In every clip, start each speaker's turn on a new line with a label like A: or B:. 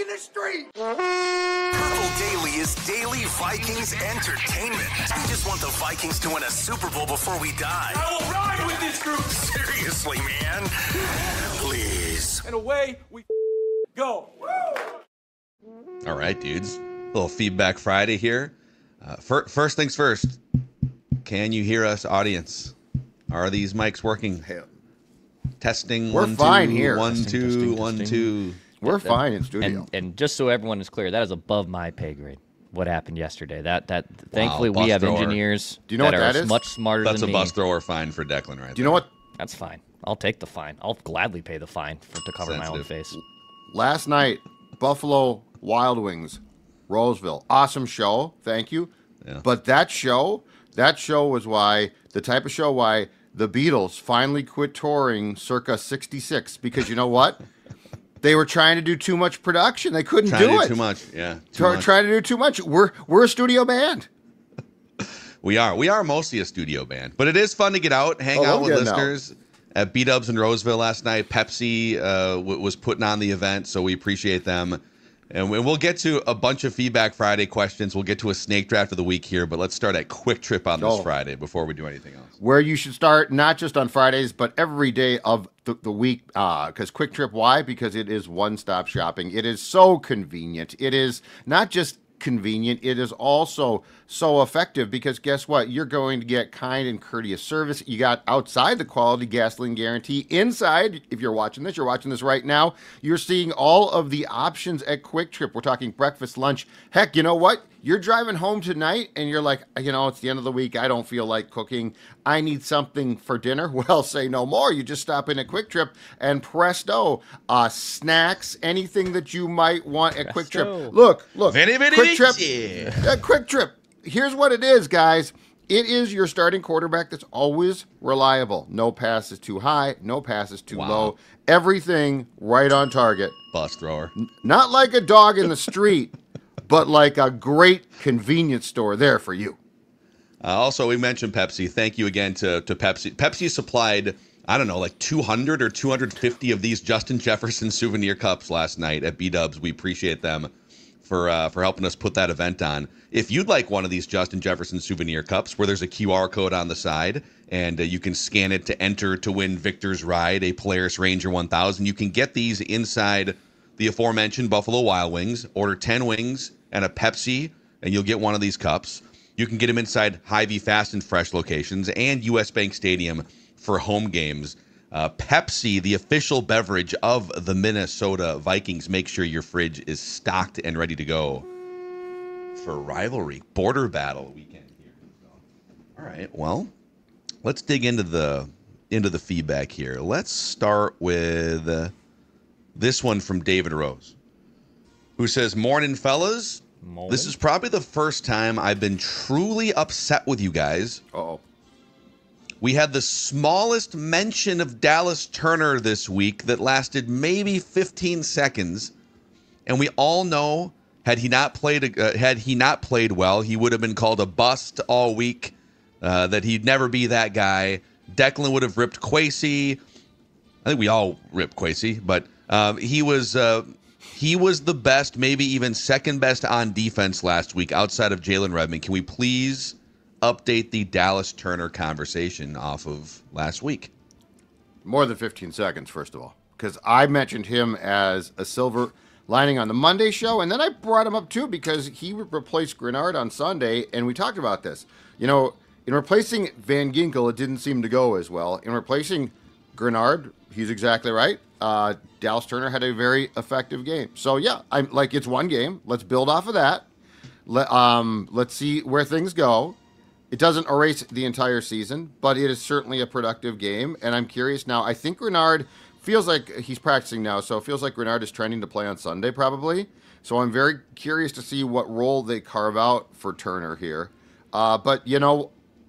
A: walking the street.
B: Purple Daily is daily Vikings entertainment. We just want the Vikings to win a Super Bowl before we die.
A: I will ride with this group.
B: Seriously, man. Please.
A: And away we go.
C: All right, dudes. Little Feedback Friday here. First things first. Can you hear us, audience? Are these mics working? Testing.
D: We're fine here.
C: 1, 2, 1, 2.
D: We're fine in studio.
E: And just so everyone is clear, that is above my pay grade. What happened yesterday? That thankfully
C: bus
E: we have
C: thrower.
E: engineers.
D: Do you know what that
E: are
D: is?
E: much smarter
C: That's
E: than
C: a
E: me.
C: bus thrower fine for Declan, right?
D: Do you know what?
E: That's fine. I'll take the fine. I'll gladly pay the fine to cover my own face.
D: Last night, Buffalo Wild Wings, Roseville. Awesome show. Thank you.
C: Yeah.
D: But that show was the type of show why the Beatles finally quit touring circa 66. Because you know what? They were trying to do too much production. They couldn't do it.
C: Too much. Yeah.
D: Trying to do too much. We're a studio band.
C: We are mostly a studio band, but it is fun to get out, hang out with listeners. At B-Dubs in Roseville last night, Pepsi was putting on the event, so we appreciate them. And we'll get to a bunch of Feedback Friday questions. We'll get to a snake draft of the week here, but let's start at Quick Trip on this Friday before we do anything else.
D: Where you should start, not just on Fridays, but every day of the week. Because Quick Trip, why? Because it is one-stop shopping. It is so convenient. It is not just convenient, it is also so effective because guess what? You're going to get kind and courteous service. You got outside the quality gasoline guarantee. Inside, if you're watching this right now, you're seeing all of the options at Quick Trip. We're talking breakfast, lunch. Heck, you know what? You're driving home tonight and you're like, it's the end of the week. I don't feel like cooking. I need something for dinner. Well, say no more. You just stop in at Quick Trip and presto, snacks, anything that you might want at Quick Trip. Look, Quick Trip. Quick Trip. Here's what it is, guys. It is your starting quarterback that's always reliable. No passes too high, no passes too low. Everything right on target.
C: Bus thrower.
D: Not like a dog in the street, but like a great convenience store there for you.
C: Also, we mentioned Pepsi. Thank you again to Pepsi. Pepsi supplied, I don't know, like 200 or 250 of these Justin Jefferson souvenir cups last night at B-Dubs. We appreciate them for helping us put that event on. If you'd like one of these Justin Jefferson souvenir cups where there's a QR code on the side and you can scan it to enter to win Victor's Ride, a Polaris Ranger 1000, you can get these inside the aforementioned Buffalo Wild Wings. Order 10 wings and a Pepsi, and you'll get one of these cups. You can get them inside Hy-Vee Fast and Fresh locations and U.S. Bank Stadium for home games. Pepsi, the official beverage of the Minnesota Vikings. Make sure your fridge is stocked and ready to go for rivalry, border battle weekend here. All right, well, let's dig into the feedback here. Let's start with this one from David Rose, who says, "Morning, fellas.
E: Morning.
C: This is probably the first time I've been truly upset with you guys.
D: Uh-oh.
C: We had the smallest mention of Dallas Turner this week that lasted maybe 15 seconds, and we all know had he not played well, he would have been called a bust all week. That he'd never be that guy. Declan would have ripped Kwesi. I think we all ripped Kwesi, but he was the best, maybe even second best on defense last week outside of Jalen Redmond. Can we please update the Dallas Turner conversation off of last week?"
D: More than 15 seconds, first of all, because I mentioned him as a silver lining on the Monday show, and then I brought him up too because he replaced Grenard on Sunday, and we talked about this. In replacing Van Ginkel, it didn't seem to go as well. In replacing Grenard, he's exactly right. Dallas Turner had a very effective game. So yeah, I'm like, it's one game. Let's build off of that. Let's see where things go. It doesn't erase the entire season, but it is certainly a productive game. And I'm curious now. I think Grenard feels like he's practicing now, so it feels like Grenard is training to play on Sunday probably. So I'm very curious to see what role they carve out for Turner here. But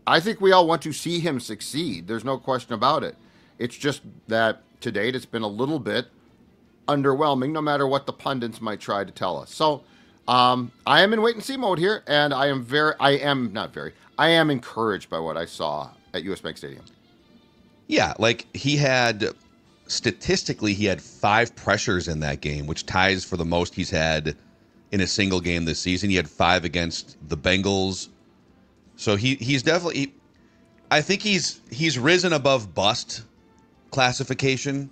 D: I think we all want to see him succeed. There's no question about it. It's just that to date it's been a little bit underwhelming, no matter what the pundits might try to tell us. So I am in wait-and-see mode here, and I am encouraged by what I saw at U.S. Bank Stadium.
C: Yeah, like he had statistically, he had 5 pressures in that game, which ties for the most he's had in a single game this season. He had 5 against the Bengals. So he's definitely, I think he's risen above bust classification.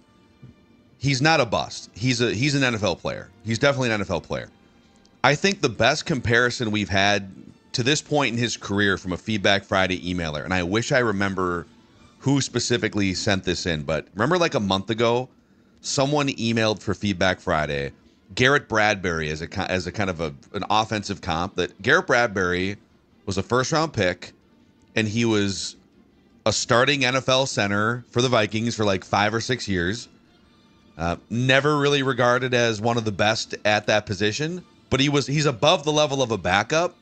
C: He's not a bust. He's an NFL player. He's definitely an NFL player. I think the best comparison we've had to this point in his career from a Feedback Friday emailer, and I wish I remember who specifically sent this in, but remember like a month ago, someone emailed for Feedback Friday, Garrett Bradbury as a kind of an offensive comp, that Garrett Bradbury was a first-round pick, and he was a starting NFL center for the Vikings for like 5 or 6 years. Never really regarded as one of the best at that position, but he's above the level of a backup,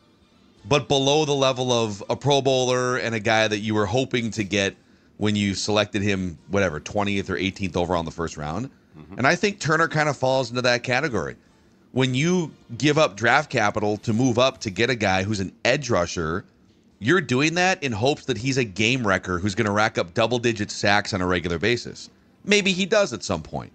C: but below the level of a Pro Bowler and a guy that you were hoping to get when you selected him, 20th or 18th overall in the first round. Mm-hmm. And I think Turner kind of falls into that category. When you give up draft capital to move up to get a guy who's an edge rusher, you're doing that in hopes that he's a game wrecker who's going to rack up double-digit sacks on a regular basis. Maybe he does at some point.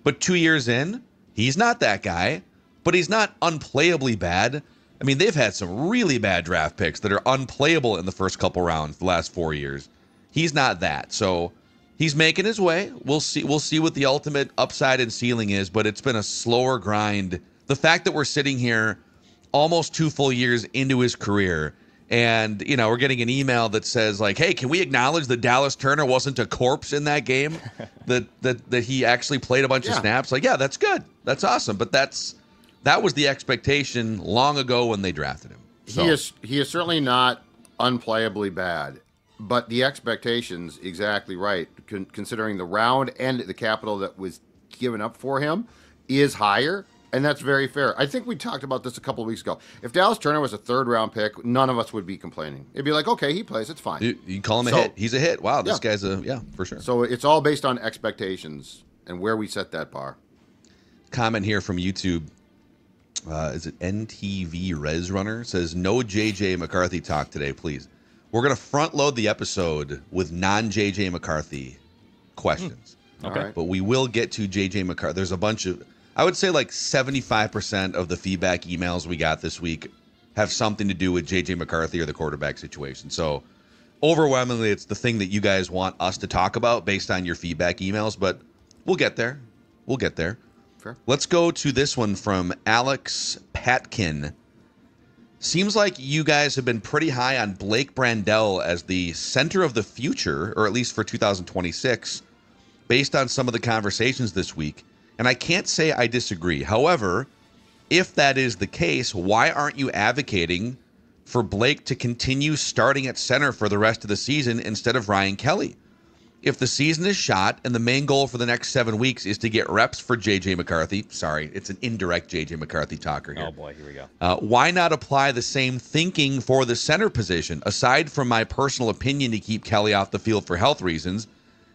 C: But 2 years in, he's not that guy, but he's not unplayably bad. I mean, they've had some really bad draft picks that are unplayable in the first couple rounds the last 4 years. He's not that. So he's making his way. We'll see what the ultimate upside and ceiling is, but it's been a slower grind. The fact that we're sitting here almost 2 full years into his career, and we're getting an email that says like, "Hey, can we acknowledge that Dallas Turner wasn't a corpse in that game? that he actually played a bunch of snaps?" Like, yeah, that's good. That's awesome. But that was the expectation long ago when they drafted him. So.
D: He is certainly not unplayably bad. But the expectations, exactly right, considering the round and the capital that was given up for him, is higher, and that's very fair. I think we talked about this a couple of weeks ago. If Dallas Turner was a third-round pick, none of us would be complaining. It'd be like, okay, he plays, it's fine.
C: You call him a hit. He's a hit. Wow, this guy's for sure.
D: So it's all based on expectations and where we set that bar.
C: Comment here from YouTube. Is it NTV Res Runner? Says, no J.J. McCarthy talk today, please. We're going to front load the episode with non-JJ McCarthy questions.
E: Okay.
C: But we will get to JJ McCarthy. There's a bunch of, I would say like 75% of the feedback emails we got this week have something to do with JJ McCarthy or the quarterback situation. So overwhelmingly, it's the thing that you guys want us to talk about based on your feedback emails, but we'll get there.
D: Fair.
C: Let's go to this one from Alex Patkin. Seems like you guys have been pretty high on Blake Brandel as the center of the future, or at least for 2026, based on some of the conversations this week. And I can't say I disagree. However, if that is the case, why aren't you advocating for Blake to continue starting at center for the rest of the season instead of Ryan Kelly? If the season is shot and the main goal for the next 7 weeks is to get reps for J.J. McCarthy, sorry, it's an indirect J.J. McCarthy talker here.
E: Oh, boy, here we go.
C: Why not apply the same thinking for the center position? Aside from my personal opinion to keep Kelly off the field for health reasons,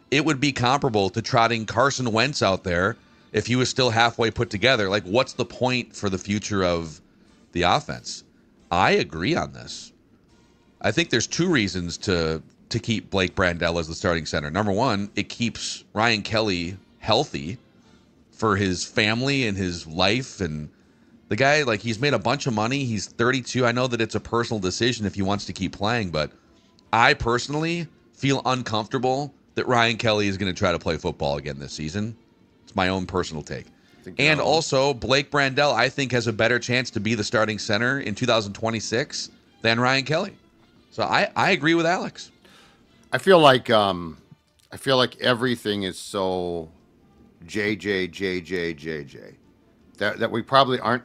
C: it would be comparable to trotting Carson Wentz out there if he was still halfway put together. Like, what's the point for the future of the offense? I agree on this. I think there's 2 reasons to keep Blake Brandel as the starting center. Number one, it keeps Ryan Kelly healthy for his family and his life. And the guy, like, he's made a bunch of money. He's 32. I know that it's a personal decision if he wants to keep playing, but I personally feel uncomfortable that Ryan Kelly is going to try to play football again this season. It's my own personal take. And also, Blake Brandel, I think, has a better chance to be the starting center in 2026 than Ryan Kelly. So I agree with Alex.
D: I feel like everything is so JJ that we probably aren't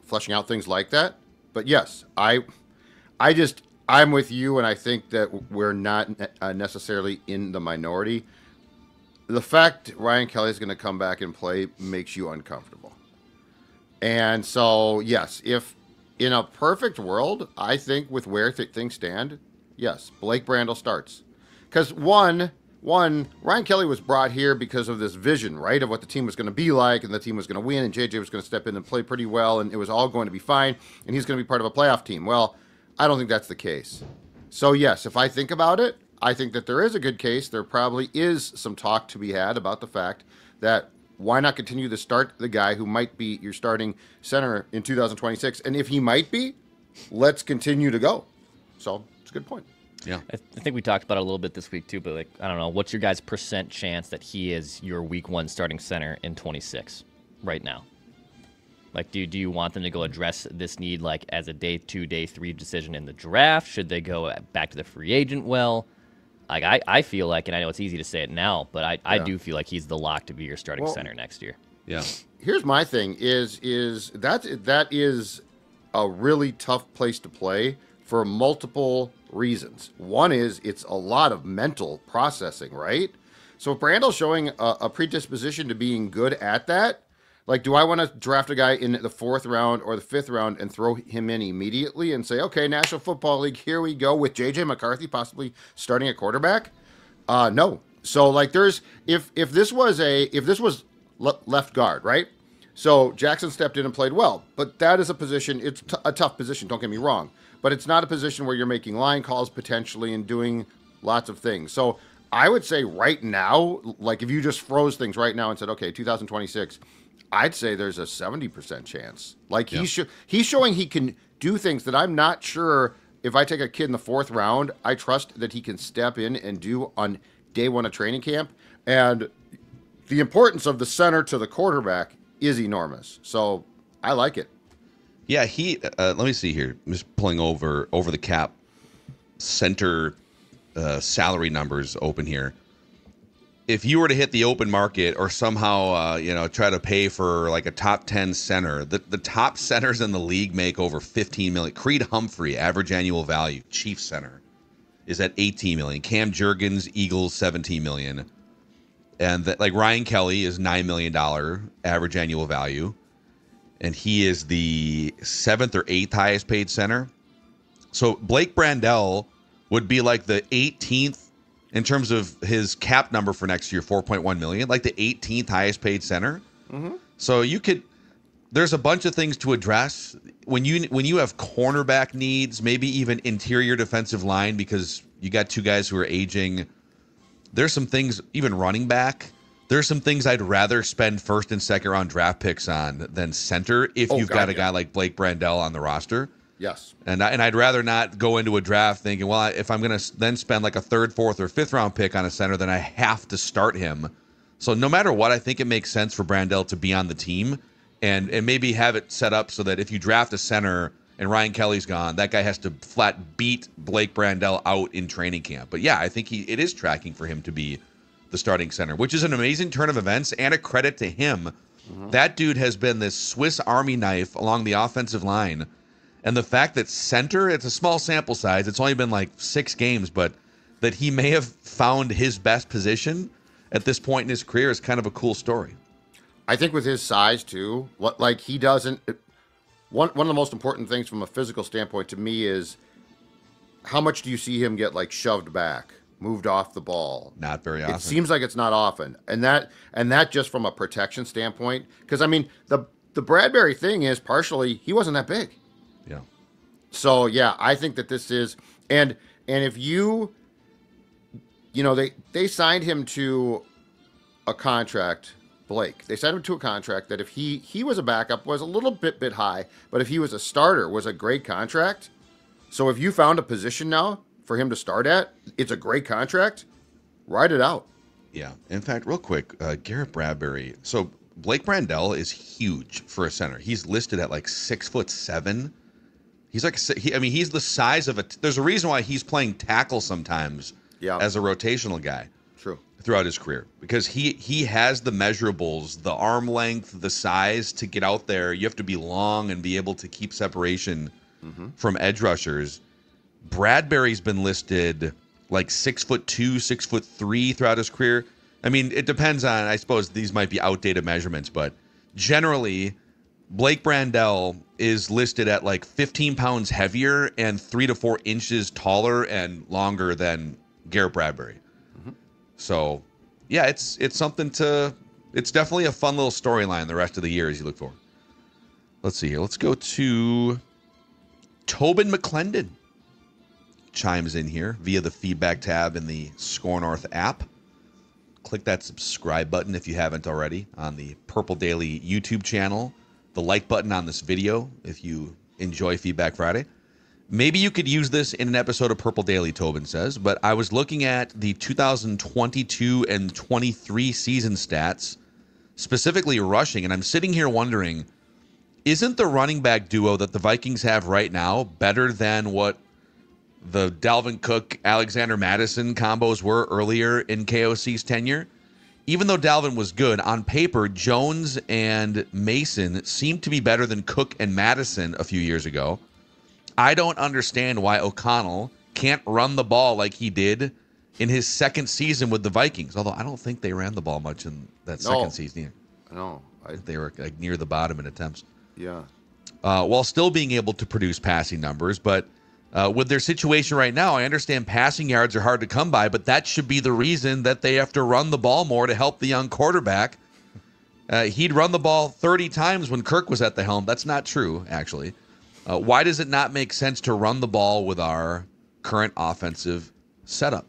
D: fleshing out things like that. But yes, I'm with you, and I think that we're not necessarily in the minority. The fact Ryan Kelly is going to come back and play makes you uncomfortable. And so, yes, if in a perfect world, I think with where things stand, yes, Blake Brandel starts. Because one, Ryan Kelly was brought here because of this vision, right, of what the team was going to be like, and the team was going to win, and JJ was going to step in and play pretty well, and it was all going to be fine, and he's going to be part of a playoff team. Well, I don't think that's the case. So, yes, if I think about it, I think that there is a good case. There probably is some talk to be had about the fact that why not continue to start the guy who might be your starting center in 2026? And if he might be, let's continue to go. So it's a good point.
C: Yeah.
E: I think we talked about it a little bit this week too, but like, I don't know, what's your guys' % chance that he is your week 1 starting center in 26 right now? Like, do you want them to go address this need like as a day 2, day 3 decision in the draft? Should they go back to the free agent well? Like, I feel like, and I know it's easy to say it now, but I do feel like he's the lock to be your starting center next year.
C: Yeah.
D: Here's my thing is that is a really tough place to play for multiple reasons. One is it's a lot of mental processing, right? So if Brandel's showing a predisposition to being good at that, like, do I want to draft a guy in the 4th round or the 5th round and throw him in immediately and say, okay, National Football League, here we go with J.J. McCarthy possibly starting at quarterback? No. So like, there's if this was left guard, right? So Jackson stepped in and played well, but that is a position. It's a tough position. Don't get me wrong, but it's not a position where you're making line calls potentially and doing lots of things. So I would say right now, like if you just froze things right now and said, okay, 2026. I'd say there's a 70% chance. Like he's showing he can do things that I'm not sure if I take a kid in the 4th round, I trust that he can step in and do on day 1 of training camp. And the importance of the center to the quarterback is enormous. So I like it.
C: Yeah, let me see here. I'm just pulling over the cap center salary numbers open here. If you were to hit the open market or somehow, try to pay for like a top 10 center, the top centers in the league make over $15 million. Creed Humphrey, average annual value, Chiefs center, is at $18 million. Cam Jurgens, Eagles, $17 million. And like Ryan Kelly is $9 million average annual value. And he is the 7th or 8th highest paid center. So Blake Brandel would be like the 18th in terms of his cap number for next year, $4.1 million, like the 18th highest paid center. Mm-hmm. So there's a bunch of things to address when you have cornerback needs, maybe even interior defensive line, because you got 2 guys who are aging. There's some things, even running back. There's some things I'd rather spend 1st and 2nd round draft picks on than center if you've got a guy like Blake Brandel on the roster.
D: Yes.
C: And I'd rather not go into a draft thinking, well, if I'm going to then spend like a 3rd, 4th, or 5th round pick on a center, then I have to start him. So no matter what, I think it makes sense for Brandel to be on the team and maybe have it set up so that if you draft a center and Ryan Kelly's gone, that guy has to flat beat Blake Brandel out in training camp. But yeah, I think it is tracking for him to be the starting center, which is an amazing turn of events and a credit to him. Mm-hmm. That dude has been this Swiss Army knife along the offensive line. And the fact that center, it's a small sample size. It's only been like 6 games, but that he may have found his best position at this point in his career is kind of a cool story.
D: I think with his size too, like he doesn't. One of the most important things from a physical standpoint to me is how much do you see him get like shoved back, moved off the ball?
C: Not very often.
D: It seems like it's not often, and that just from a protection standpoint. Because I mean, the Bradbury thing is partially he wasn't that big.
C: Yeah.
D: So yeah, I think that this is and if they signed him to a contract, Blake. They signed him to a contract that if he was a backup was a little bit high, but if he was a starter was a great contract. So if you found a position now for him to start at, it's a great contract. Ride it out.
C: Yeah. In fact, real quick, Garrett Bradbury. So Blake Brandel is huge for a center. He's listed at like 6'7". He's like, he's the size of there's a reason why he's playing tackle sometimes as a rotational guy.
D: True.
C: Throughout his career, because he has the measurables, the arm length, the size to get out there. You have to be long and be able to keep separation from edge rushers. Bradbury's been listed like 6'2", 6'3" throughout his career. I mean, it depends on, I suppose these might be outdated measurements, but generally Blake Brandel is listed at like 15 pounds heavier and 3 to 4 inches taller and longer than Garrett Bradbury. Mm-hmm. So, yeah, it's something it's definitely a fun little storyline the rest of the year as you look forward. Let's see here. Let's go to Tobin McClendon. chimes in here via the feedback tab in the Score North app. Click that subscribe button if you haven't already on the Purple Daily YouTube channel. The like button on this video if you enjoy Feedback Friday. Maybe you could use this in an episode of Purple Daily, Tobin says, but I was looking at the 2022 and 23 season stats, specifically rushing, and I'm sitting here wondering, isn't the running back duo that the Vikings have right now better than what the Dalvin Cook, Alexander Madison combos were earlier in KOC's tenure? Even though Dalvin was good, on paper, Jones and Mason seemed to be better than Cook and Madison a few years ago. I don't understand why O'Connell can't run the ball like he did in his second season with the Vikings. Although I don't think they ran the ball much in that second season either.
D: No.
C: They were like near the bottom in attempts.
D: Yeah.
C: While still being able to produce passing numbers. But with their situation right now, I understand passing yards are hard to come by, but that should be the reason that they have to run the ball more to help the young quarterback. He'd run the ball 30 times when Kirk was at the helm. That's not true, actually. Why does it not make sense to run the ball with our current offensive setup?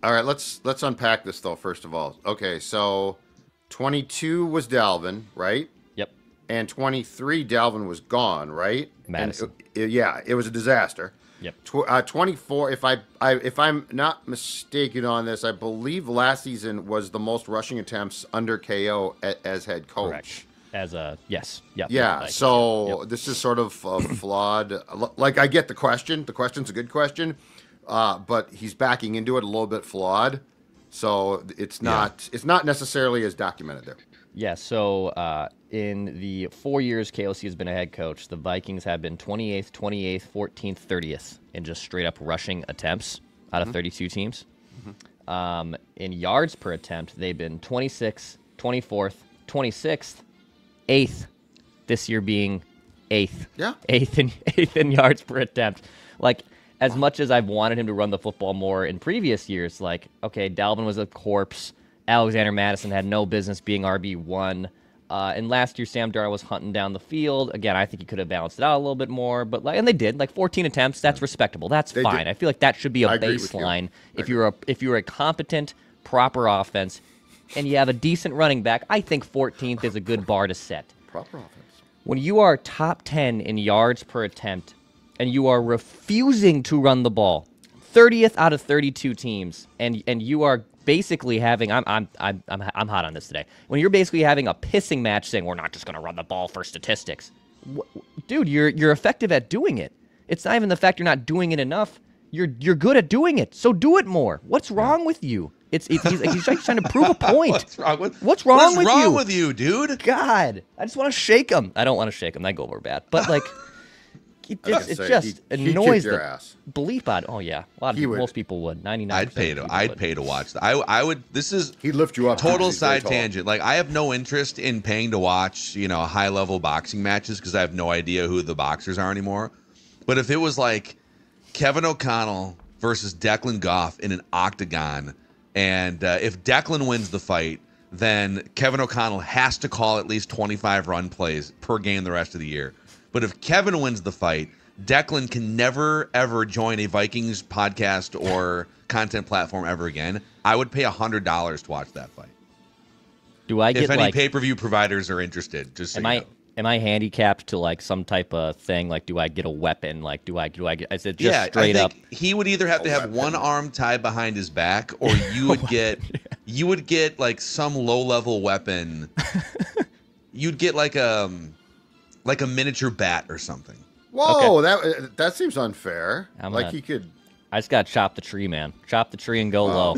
D: All right, let's unpack this, though, first of all. Okay, so 22 was Dalvin, right?
E: Yep.
D: And 23, Dalvin was gone, right?
E: Madison.
D: And it was a disaster.
E: Yep.
D: 24, if I'm not mistaken on this, I believe last season was the most rushing attempts under KO as head coach.
E: Correct. As a yes, yep.
D: Yeah.
E: Like,
D: So
E: yep.
D: this is sort of flawed. Like, I get the question. The question's a good question, but he's backing into it a little bit flawed. So it's not necessarily as documented there.
E: Yeah. So in the 4 years KOC has been a head coach, the Vikings have been 28th, 28th, 14th, 30th in just straight up rushing attempts out of 32 teams. In yards per attempt, they've been 26th, 24th, 26th. 8th, this year being 8th.
D: Yeah.
E: 8th in yards per attempt. Like, as much as I've wanted him to run the football more in previous years, like, okay, Dalvin was a corpse. Alexander Madison had no business being RB1. And last year, Sam Darnold was hunting down the field. Again, I think he could have balanced it out a little bit more. But and they did. Like 14 attempts, that's respectable. That's fine. I feel like that should be a baseline. If you're a competent, proper offense, and you have a decent running back, I think 14th is a good bar to set.
D: Proper offense.
E: When you are top 10 in yards per attempt and you are refusing to run the ball, 30th out of 32 teams, and you are basically having I'm hot on this today. When you're basically having a pissing match saying we're not just going to run the ball for statistics. Dude, you're effective at doing it. It's not even the fact you're not doing it enough. You're good at doing it. So do it more. What's wrong with you? He's trying to prove a point. What's wrong
C: with you, dude?
E: God, I just want to shake him. I don't want to shake him. That go over bad. But like, it just annoys the
D: ass.
E: bleep out. Oh yeah, most people would. 99%.
C: I'd pay to watch that. I would. This is
D: he'd lift you up.
C: Total side tangent. Like, I have no interest in paying to watch high level boxing matches because I have no idea who the boxers are anymore. But if it was like Kevin O'Connell versus Declan Goff in an octagon. And if Declan wins the fight, then Kevin O'Connell has to call at least 25 run plays per game the rest of the year. But if Kevin wins the fight, Declan can never, ever join a Vikings podcast or content platform ever again. I would pay $100 to watch that fight.
E: Do I get
C: if any pay-per-view providers are interested? Just so
E: am I handicapped to like some type of thing? Like, do I get a weapon? Like, do I get? Is it just straight up?
C: He would either have to have one arm tied behind his back, or you would get like some low-level weapon. You'd get like a miniature bat or something.
D: Whoa, okay. That seems unfair. He could.
E: I just got to chop the tree, man. Chop the tree and go low.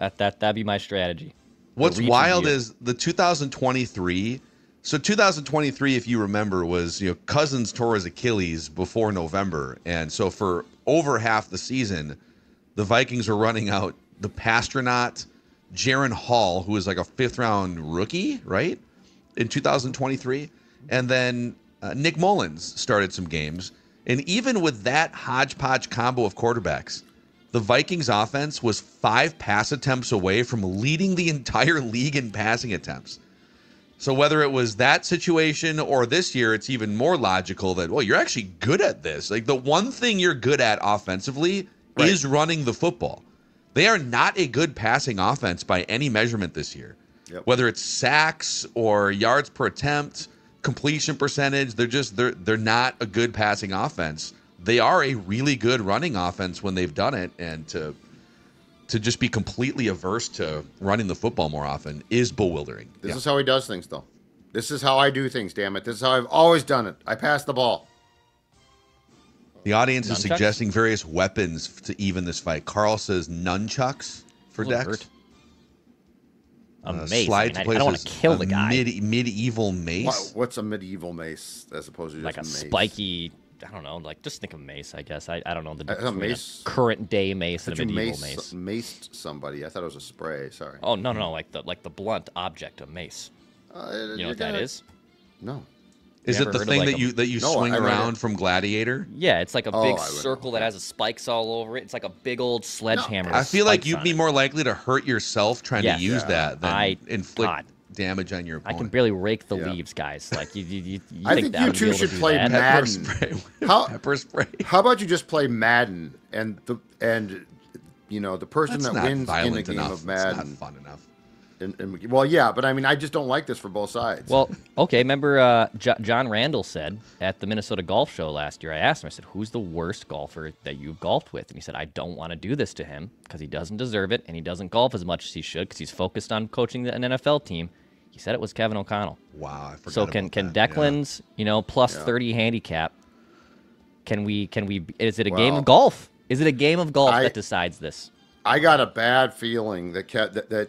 E: That'd be my strategy.
C: What's wild is the 2023. So 2023, if you remember, was Cousins tore his Achilles before November, and so for over half the season, the Vikings were running out the Pastronaut, Jaron Hall, who was like a 5th-round rookie, right, in 2023, and then Nick Mullins started some games, and even with that hodgepodge combo of quarterbacks, the Vikings offense was 5 pass attempts away from leading the entire league in passing attempts. So whether it was that situation or this year, it's even more logical that, well, you're actually good at this. Like, the one thing you're good at offensively is running the football. They are not a good passing offense by any measurement this year.
D: Yep.
C: Whether it's sacks or yards per attempt, completion percentage, they're not a good passing offense. They are a really good running offense when they've done it, and to just be completely averse to running the football more often is bewildering.
D: This is how he does things, though. This is how I do things, damn it. This is how I've always done it. I pass the ball.
C: The audience is
E: Nunchucks?
C: suggesting various weapons to even this fight. Carl says nunchucks for
E: That'll
C: Dex.
E: hurt. A mace.
C: Slide
E: I
C: to
E: mean, I don't want
C: places,
E: to kill the
C: a
E: guy.
C: medieval mace.
D: What's a medieval mace as opposed to just
E: Like a
D: mace?
E: spiky. I don't know. Like, just think of mace. I guess I don't know the
D: I
E: difference
D: thought
E: between
D: mace-
E: a current day mace and
D: But
E: a
D: you
E: medieval mace.
D: maced somebody. I thought it was a spray. Sorry.
E: Oh no, like the blunt object of mace. You know what that is?
D: No.
C: Is
E: You
C: it
E: ever
C: the
E: heard of,
C: thing
E: like,
C: that you
D: No,
C: swing
D: I never-
C: around from Gladiator?
E: Yeah, it's like a
D: Oh,
E: big
D: I would know.
E: circle that has spikes all over it. It's like a big old sledgehammer.
C: I
E: with
C: feel like
E: spikes
C: you'd
E: on
C: be
E: it.
C: more likely to hurt yourself trying
E: Yes.
C: to use
D: Yeah.
C: that than inflict
E: God.
C: damage on your
E: I
C: opponent.
E: can barely rake the
D: Yeah.
E: leaves, guys. Like you
D: I
E: think
D: think
E: that
D: you
E: would be
D: two
E: able to
D: should
E: do
D: play
E: that?
C: Pepper
D: Madden.
C: spray.
D: How-
C: Pepper spray.
D: How about you just play Madden and the person
C: That's
D: that
C: not
D: wins in a
C: violent
D: game
C: enough.
D: of
C: It's not
D: Madden?
C: fun enough.
D: Well, yeah, but I mean, I just don't like this for both sides.
E: Well, okay. Remember, John Randall said at the Minnesota Golf Show last year. I asked him. I said, "Who's the worst golfer that you've golfed with?" And he said, "I don't want to do this to him because he doesn't deserve it, and he doesn't golf as much as he should because he's focused on coaching an NFL team." He said it was Kevin O'Connell.
C: Wow, I forgot
E: So
C: about
E: can
C: that.
E: Declan's plus
D: Yeah.
E: 30 handicap? Can we? Is it a game
D: Well,
E: of golf? Is it a game of golf
D: I-
E: that decides this?
D: I got a bad feeling that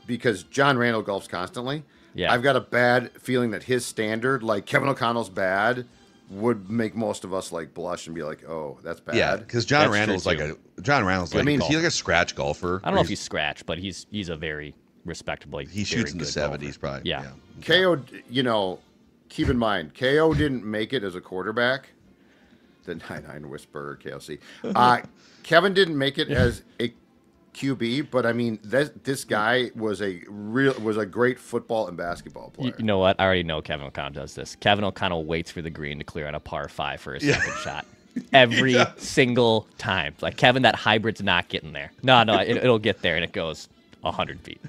D: because John Randall golfs constantly.
E: Yeah.
D: I've got a bad feeling that his standard, like Kevin O'Connell's bad, would make most of us like blush and be like, "Oh, that's bad."
C: Yeah, because John
E: That's true,
C: Randall's
E: too.
C: like
D: mean,
C: he's like a scratch golfer.
E: I don't know if he's scratch, but he's a very respectable.
C: he shoots in the 70s, probably.
E: Yeah.
D: KO, keep in mind, KO didn't make it as a quarterback. The 99 Whisperer, KOC. Kevin didn't make it as a QB, but I mean, this guy was a great football and basketball player.
E: You know what? I already know Kevin O'Connell does this. Kevin O'Connell waits for the green to clear on a par 5 for his second shot. Every single time. Like, Kevin, that hybrid's not getting there. No, it'll get there, and it goes 100 feet.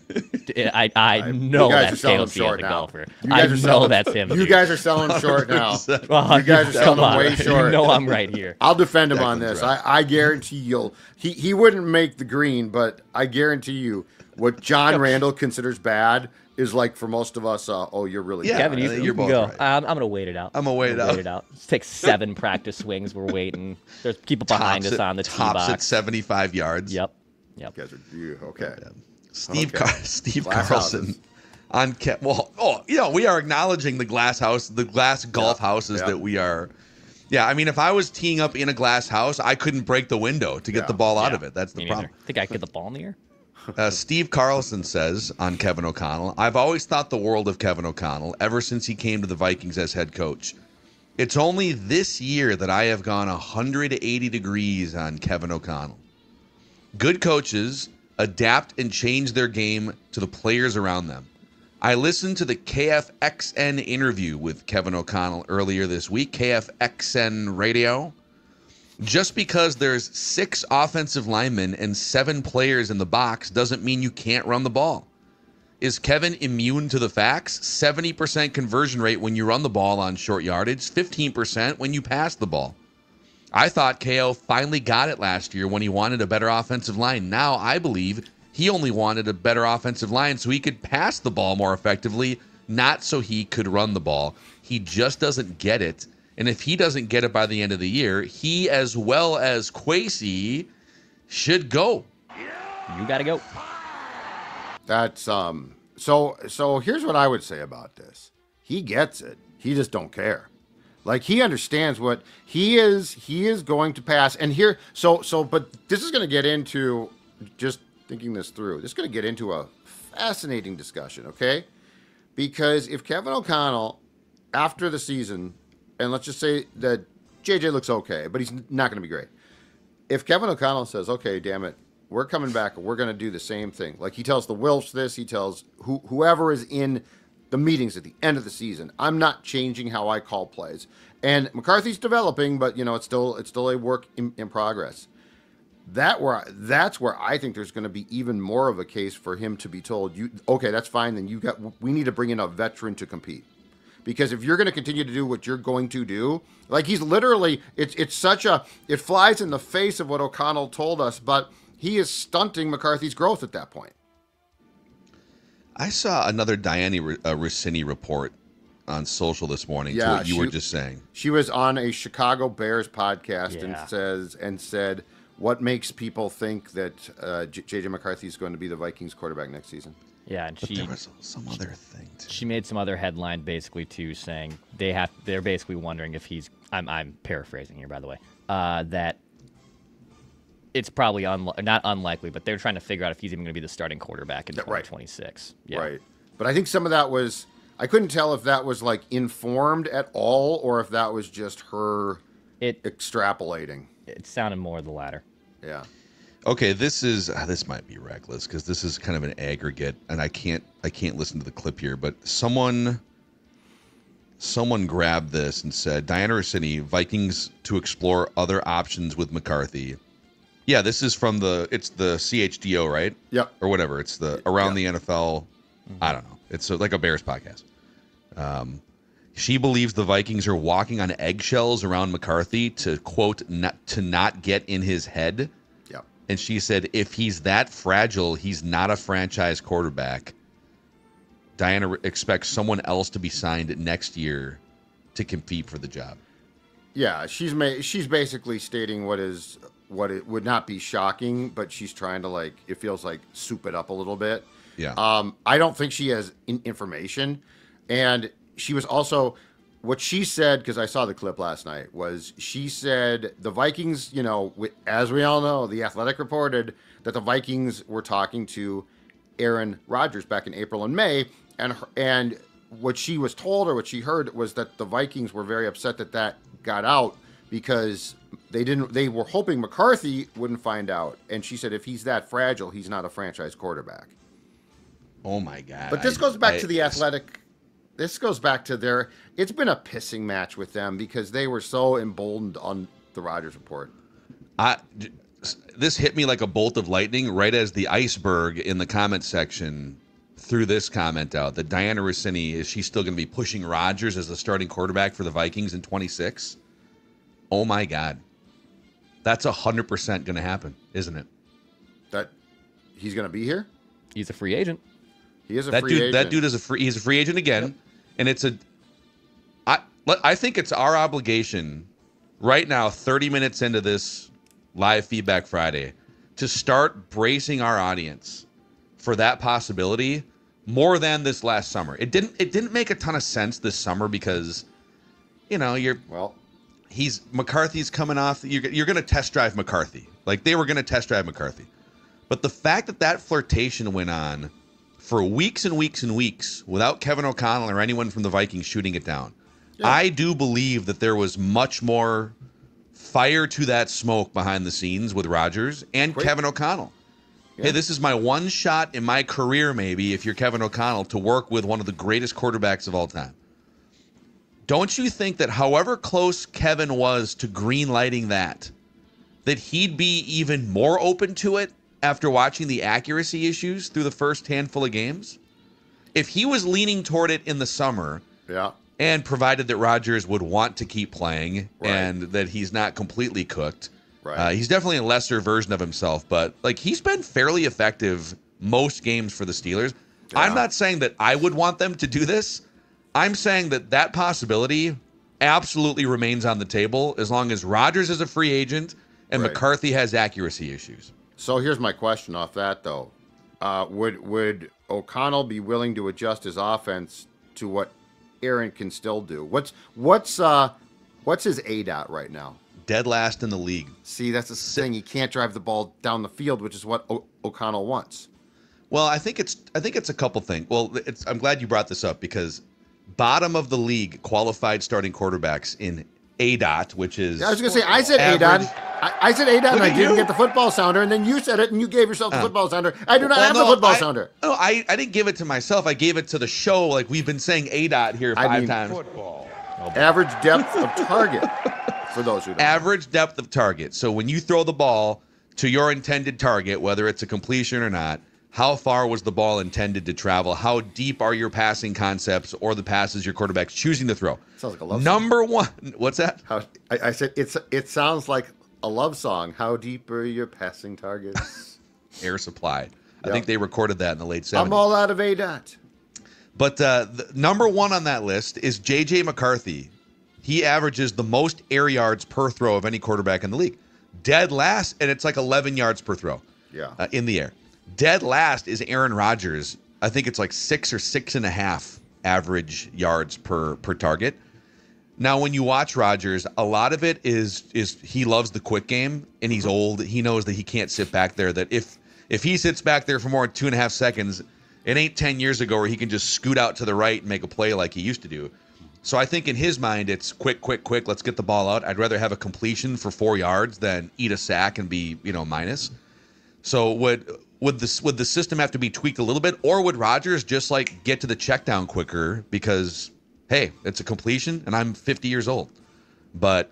E: I know
D: You guys
E: that's
D: are selling
E: KOC
D: short
E: as a
D: now.
E: golfer.
D: You guys
E: I
D: are
E: know
D: selling-
E: that's him.
D: You guys are selling short now.
E: Well,
D: You guys are
E: come
D: selling
E: on.
D: way short.
E: You know I'm right here.
D: I'll defend him on
C: Declan's
D: this.
C: right.
D: I guarantee you'll. He wouldn't make the green, but I guarantee you, what John Randall considers bad is like for most of us. Oh, you're really
C: Yeah.
D: bad.
E: Kevin,
C: I
E: you,
C: think
E: you
C: you're
E: can
C: both
E: go.
C: right.
E: I'm going to wait it out.
C: I'm gonna wait it out.
E: Wait it out. Let's take 7 practice swings. We're waiting. There's people behind us on the tee
C: tops at
E: box.
C: 75 yards.
E: Yep.
D: You guys are okay.
C: Steve
D: Okay.
C: Steve
D: Glass
C: Carlson
D: houses.
C: on we are acknowledging the glass golf houses
D: Yeah.
C: that we are. Yeah, I mean, if I was teeing up in a glass house, I couldn't break the window to get
D: Yeah.
C: the ball out
E: Yeah.
C: of it. That's the
E: Me
C: problem.
E: neither. Think I could get the ball in the air?
C: Steve Carlson says on Kevin O'Connell, I've always thought the world of Kevin O'Connell ever since he came to the Vikings as head coach. It's only this year that I have gone 180 degrees on Kevin O'Connell. Good coaches adapt and change their game to the players around them. I listened to the KFXN interview with Kevin O'Connell earlier this week, KFXN Radio. Just because there's 6 offensive linemen and 7 players in the box doesn't mean you can't run the ball. Is Kevin immune to the facts? 70% conversion rate when you run the ball on short yardage, 15% when you pass the ball. I thought KO finally got it last year when he wanted a better offensive line. Now I believe he only wanted a better offensive line so he could pass the ball more effectively, not so he could run the ball. He just doesn't get it. And if he doesn't get it by the end of the year, he as well as Kwesi should go.
E: You got to go.
D: That's so here's what I would say about this. He gets it. He just don't care. Like, he understands what he is going to pass. And here but this is going to get into, just thinking this through, this is going to get into a fascinating discussion, okay? Because if Kevin O'Connell, after the season, and let's just say that JJ looks okay, but he's not going to be great. If Kevin O'Connell says, okay, damn it, we're coming back, we're going to do the same thing. Like, he tells the Wilfs this, he tells whoever is in the meetings at the end of the season. I'm not changing how I call plays. And McCarthy's developing, but it's still a work in progress. That's where I think there's going to be even more of a case for him to be told, okay, that's fine. Then we need to bring in a veteran to compete. Because if you're going to continue to do what you're going to do, like he's literally, it flies in the face of what O'Connell told us, but he is stunting McCarthy's growth at that point.
C: I saw another Diana Rossini report on social this morning to what you were just saying.
D: She was on a Chicago Bears podcast
E: Yeah.
D: and said, what makes people think that J.J. McCarthy is going to be the Vikings quarterback next season?
E: Yeah, and
C: But there was some other thing too.
E: she made some other headline basically too, saying they're basically wondering if he's. I'm paraphrasing here, by the way. That it's probably not unlikely, but they're trying to figure out if he's even going to be the starting quarterback in 2026. Yeah.
D: Right. But I think some of that was, I couldn't tell if that was like informed at all or if that was just her extrapolating.
E: It sounded more the latter.
D: Yeah.
C: Okay, this might be reckless because this is kind of an aggregate, and I can't listen to the clip here. But someone grabbed this and said, Diana Rossini, Vikings to explore other options with McCarthy. Yeah, this is from it's the CHDO, right?
D: Yep.
C: Or whatever. It's the Around the NFL. I don't know. It's like a Bears podcast. She believes the Vikings are walking on eggshells around McCarthy to, quote, not get in his head.
D: Yep.
C: And she said, if he's that fragile, he's not a franchise quarterback. Diana expects someone else to be signed next year to compete for the job.
D: Yeah, she's basically stating what it would not be shocking, but she's trying to it feels like soup it up a little bit.
C: Yeah.
D: I don't think she has information, and she was also what she said, because I saw the clip last night, was she said the Vikings, as we all know, The Athletic reported that the Vikings were talking to Aaron Rodgers back in April and May, and what she was told or what she heard was that the Vikings were very upset that got out because they were hoping McCarthy wouldn't find out. And she said if he's that fragile, he's not a franchise quarterback.
C: Oh my God.
D: But this goes back to The Athletic. This goes back to it's been a pissing match with them because they were so emboldened on the Rodgers report.
C: This hit me like a bolt of lightning right as the iceberg in the comment section threw this comment out that Diana Rossini, is she still going to be pushing Rodgers as the starting quarterback for the Vikings in 26? Oh my God. That's 100% going to happen, isn't it?
D: That he's going to be here?
E: He's a free agent.
D: He is a free agent.
C: That dude is he's a free agent again. Yep. And I think it's our obligation right now, 30 minutes into this live Feedback Friday, to start bracing our audience for that possibility more than this last summer. It didn't make a ton of sense this summer because, McCarthy's coming off. You're going to test drive McCarthy. Like they were going to test drive McCarthy. But the fact that flirtation went on for weeks and weeks and weeks without Kevin O'Connell or anyone from the Vikings shooting it down, I do believe that there was much more fire to that smoke behind the scenes with Rodgers and Kevin O'Connell. Yeah. Hey, this is my one shot in my career, maybe, if you're Kevin O'Connell, to work with one of the greatest quarterbacks of all time. Don't you think that however close Kevin was to green-lighting that he'd be even more open to it after watching the accuracy issues through the first handful of games? If he was leaning toward it in the summer, and provided that Rodgers would want to keep playing and that he's not completely cooked, he's definitely a lesser version of himself, but he's been fairly effective most games for the Steelers. Yeah. I'm not saying that I would want them to do this. I'm saying that possibility absolutely remains on the table as long as Rodgers is a free agent and McCarthy has accuracy issues.
D: So here's my question off that, though. Would O'Connell be willing to adjust his offense to what Aaron can still do? What's his ADOT right now?
C: Dead last in the league.
D: See, that's the thing. He can't drive the ball down the field, which is what O'Connell wants.
C: Well, I think it's a couple things. Well, I'm glad you brought this up because bottom of the league qualified starting quarterbacks in ADOT, which is
D: I was going to say, I said
C: average.
D: ADOT. I said ADOT, and
C: Look
D: I
C: at
D: didn't
C: you.
D: get the football sounder, and then you said it, and you gave yourself the football sounder. I do not have the
C: no,
D: football sounder.
C: No, I didn't give it to myself. I gave it to the show. Like we've been saying ADOT here five times.
D: Average depth of target, for those who don't know.
C: Average depth of target. So when you throw the ball to your intended target, whether it's a completion or not, how far was the ball intended to travel? How deep are your passing concepts or the passes your quarterback's choosing to throw?
D: Sounds like a love
C: Number one. What's that?
D: I said it sounds like a love song. How deep are your passing targets?
C: Air Supply. I
D: Yep.
C: think they recorded that in the late 70s.
D: I'm all out of ADOT.
C: But the number one on that list is J.J. McCarthy. He averages the most air yards per throw of any quarterback in the league. Dead last, and it's like 11 yards per throw in the air. Dead last is Aaron Rodgers. I think it's like 6 or 6.5 average yards per target. Now, when you watch Rodgers, a lot of it is he loves the quick game, and he's old. He knows that he can't sit back there. That if he sits back there for more than 2.5 seconds, it ain't 10 years ago where he can just scoot out to the right and make a play like he used to do. So I think in his mind, it's quick. Let's get the ball out. I'd rather have a completion for 4 yards than eat a sack and be minus. So would the system have to be tweaked a little bit, or would Rodgers just like get to the check down quicker because, hey, it's a completion and I'm 50 years old? But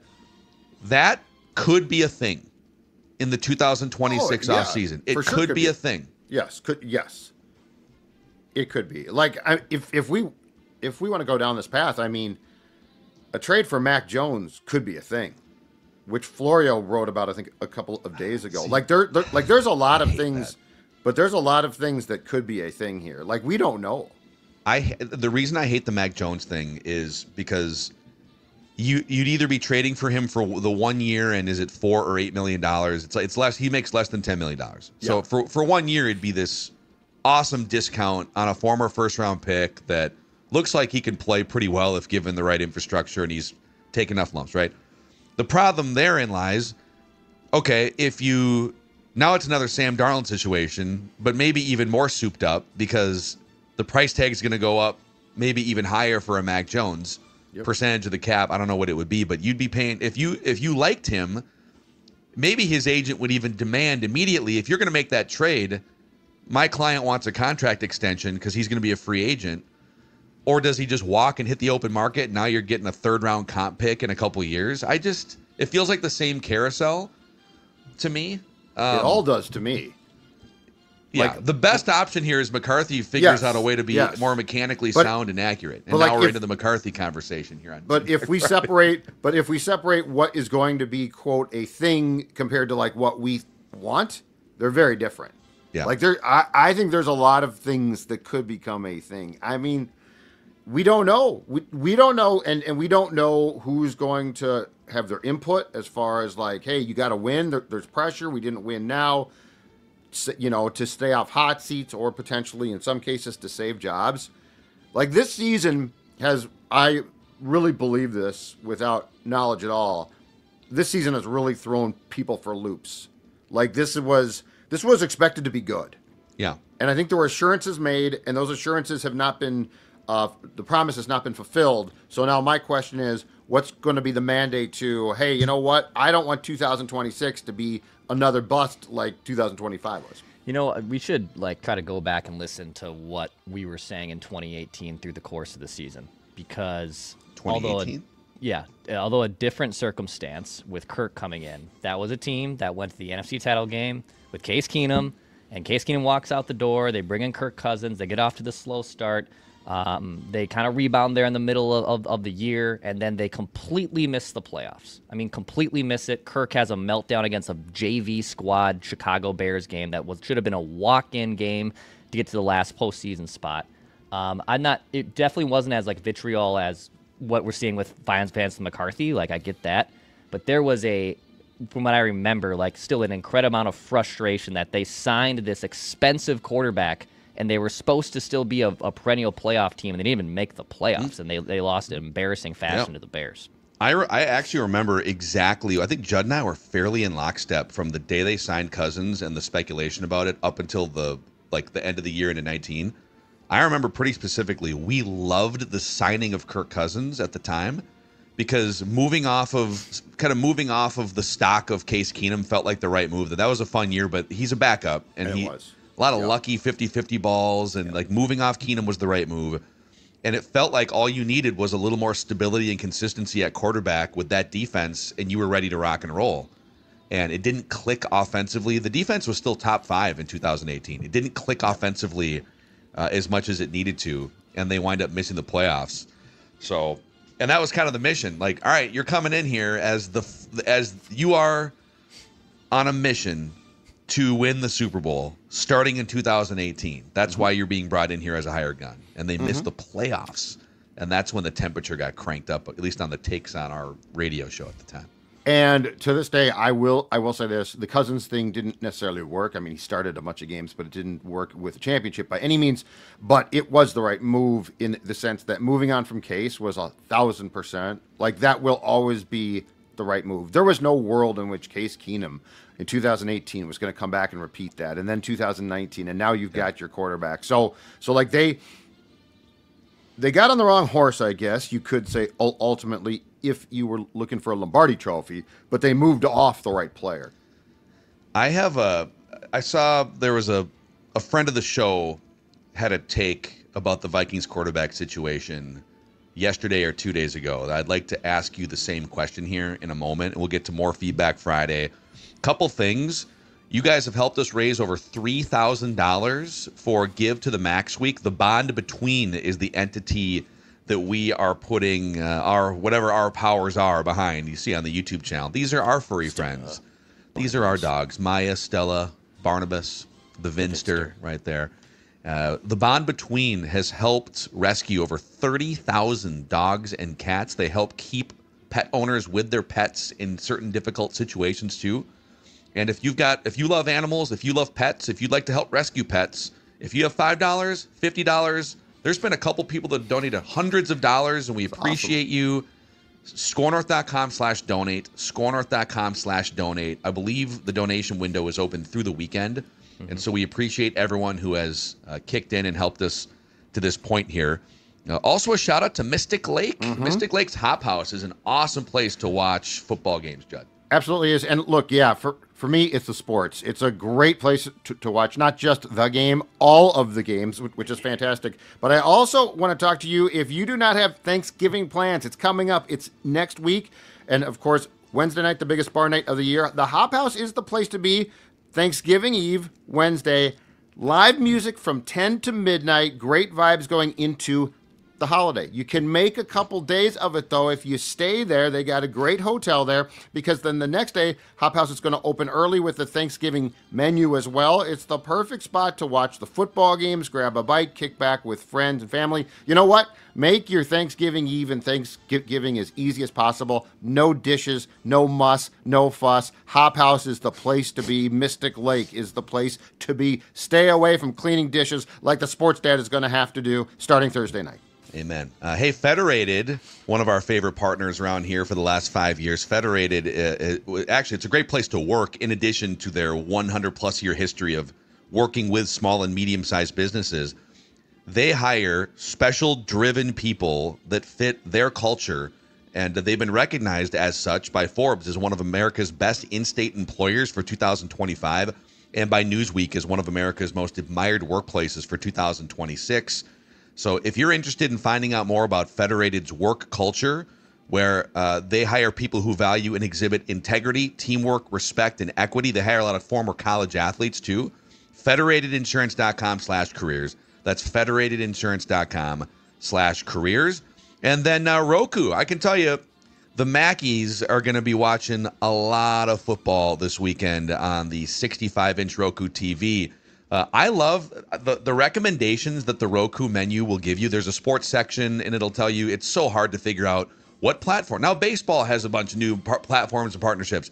C: that could be a thing in the 2026 offseason. It could be a thing.
D: Yes, it could be. Like if we want to go down this path, I mean, a trade for Mac Jones could be a thing, which Florio wrote about, I think, a couple of days ago. Like there's a lot of things, but there's a lot of things that could be a thing here. Like we don't know.
C: The reason I hate the Mac Jones thing is because you'd either be trading for him for the 1 year, and is it $4 or $8 million? It's less. He makes less than $10 million. So for 1 year, it'd be this awesome discount on a former first round pick that looks like he can play pretty well if given the right infrastructure and he's taken enough lumps, right? The problem therein lies, okay, now it's another Sam Darnold situation, but maybe even more souped up because the price tag is going to go up maybe even higher for a Mac Jones. Percentage of the cap, I don't know what it would be, but you'd be paying, if you liked him, maybe his agent would even demand immediately, if you're going to make that trade, my client wants a contract extension because he's going to be a free agent. Or does he just walk and hit the open market? Now you're getting a 3rd round comp pick in a couple of years. It feels like the same carousel to me.
D: It all does to me.
C: Yeah, the best option here is McCarthy figures out a way to be more mechanically sound and accurate. And now we're into the McCarthy conversation here.
D: But if we separate what is going to be, quote, a thing compared to like what we want, they're very different.
C: Yeah.
D: Like I think there's a lot of things that could become a thing. I mean, we don't know. We don't know, and we don't know who's going to have their input as far as like, hey, you got to win. There's pressure. We didn't win now, to stay off hot seats or potentially in some cases to save jobs. Like this season I really believe this without knowledge at all. This season has really thrown people for loops. Like this was expected to be good.
C: Yeah.
D: And I think there were assurances made, and those assurances have not been, the promise has not been fulfilled. So now my question is, what's going to be the mandate to, hey, you know what? I don't want 2026 to be another bust like 2025 was.
E: You know, we should try to go back and listen to what we were saying in 2018 through the course of the season, because
C: 2018?
E: although a different circumstance with Kirk coming in, that was a team that went to the NFC title game with Case Keenum, and Case Keenum walks out the door. They bring in Kirk Cousins. They get off to the slow start. They kind of rebound there in the middle of the year, and then they completely miss the playoffs. I mean, completely miss it. Kirk has a meltdown against a JV squad Chicago Bears game that should have been a walk-in game to get to the last postseason spot. It definitely wasn't as vitriol as what we're seeing with Vance and McCarthy. I get that, but there was from what I remember, still an incredible amount of frustration that they signed this expensive quarterback, and they were supposed to still be a perennial playoff team, and they didn't even make the playoffs, and they lost in embarrassing fashion to the Bears.
C: I actually remember exactly. I think Judd and I were fairly in lockstep from the day they signed Cousins and the speculation about it up until the end of the year into 19. I remember pretty specifically we loved the signing of Kirk Cousins at the time because moving off of the stock of Case Keenum felt like the right move. That was a fun year, but he's a backup, and
D: It was.
C: a lot of lucky 50-50 balls, and like moving off Keenum was the right move. And it felt like all you needed was a little more stability and consistency at quarterback with that defense, and you were ready to rock and roll. And it didn't click offensively. The defense was still top 5 in 2018. It didn't click offensively as much as it needed to, and they wind up missing the playoffs. So, and that was kind of the mission. Like, all right, you're coming in here as you are on a mission to win the Super Bowl starting in 2018. That's why you're being brought in here as a hired gun. And they missed the playoffs. And that's when the temperature got cranked up, at least on the takes on our radio show at the time.
D: And to this day, I will say this: the Cousins thing didn't necessarily work. I mean, he started a bunch of games, but it didn't work with a championship by any means. But it was the right move in the sense that moving on from Case was 1,000%. Like, that will always be the right move. There was no world in which Case Keenum in 2018 was going to come back and repeat that, and then 2019, and now you've got your quarterback. So like they got on the wrong horse, I guess you could say, ultimately, if you were looking for a Lombardi trophy, but they moved off the right player.
C: I saw there was a friend of the show had a take about the Vikings quarterback situation yesterday or 2 days ago. I'd like to ask you the same question here in a moment. We'll get to more feedback Friday. Couple things. You guys have helped us raise over $3,000 for Give to the Max Week. The Bond Between is the entity that we are putting whatever our powers are behind. You see on the YouTube channel. These are our furry friends. These are our dogs. Maya, Stella, Barnabas, the Vinster right there. The Bond Between has helped rescue over 30,000 dogs and cats. They help keep pet owners with their pets in certain difficult situations too. And if you love animals, if you love pets, if you'd like to help rescue pets, if you have $5, $50, there's been a couple people that donated hundreds of dollars, and we appreciate you. ScoreNorth.com/donate. ScoreNorth.com/donate. I believe the donation window is open through the weekend. And so we appreciate everyone who has kicked in and helped us to this point here. Also a shout out to Mystic Lake. Mystic Lake's Hop House is an awesome place to watch football games, Judd.
D: Absolutely is. And look, yeah, for me, it's the sports. It's a great place to watch, not just the game, all of the games, which is fantastic. But I also want to talk to you, if you do not have Thanksgiving plans, it's coming up. It's next week. And, of course, Wednesday night, the biggest bar night of the year. The Hop House is the place to be. Thanksgiving Eve, Wednesday. Live music from 10 to midnight. Great vibes going into the holiday. You can make a couple days of it, though, if you stay there. They got a great hotel there, because then the next day, Hop House is going to open early with the Thanksgiving menu as well. It's the perfect spot to watch the football games, grab a bite, kick back with friends and family. You know what? Make your Thanksgiving Eve and Thanksgiving as easy as possible. No dishes, no muss, no fuss. Hop House is the place to be. Mystic Lake is the place to be. Stay away from cleaning dishes like the sports dad is going to have to do starting Thursday night.
C: Amen. Hey, Federated, one of our favorite partners around here for the last 5 years. Federated, actually, it's a great place to work in addition to their 100-plus year history of working with small and medium-sized businesses. They hire special driven people that fit their culture, and they've been recognized as such by Forbes as one of America's best in-state employers for 2025 and by Newsweek as one of America's most admired workplaces for 2026. So if you're interested in finding out more about Federated's work culture, where they hire people who value and exhibit integrity, teamwork, respect, and equity. They hire a lot of former college athletes too. Federatedinsurance.com/careers. That's Federatedinsurance.com/careers. And then Roku. I can tell you, the Mackies are going to be watching a lot of football this weekend on the 65-inch Roku TV. I love the recommendations that the Roku menu will give you. There's a sports section, and it'll tell you it's so hard to figure out what platform. Now, baseball has a bunch of new platforms and partnerships.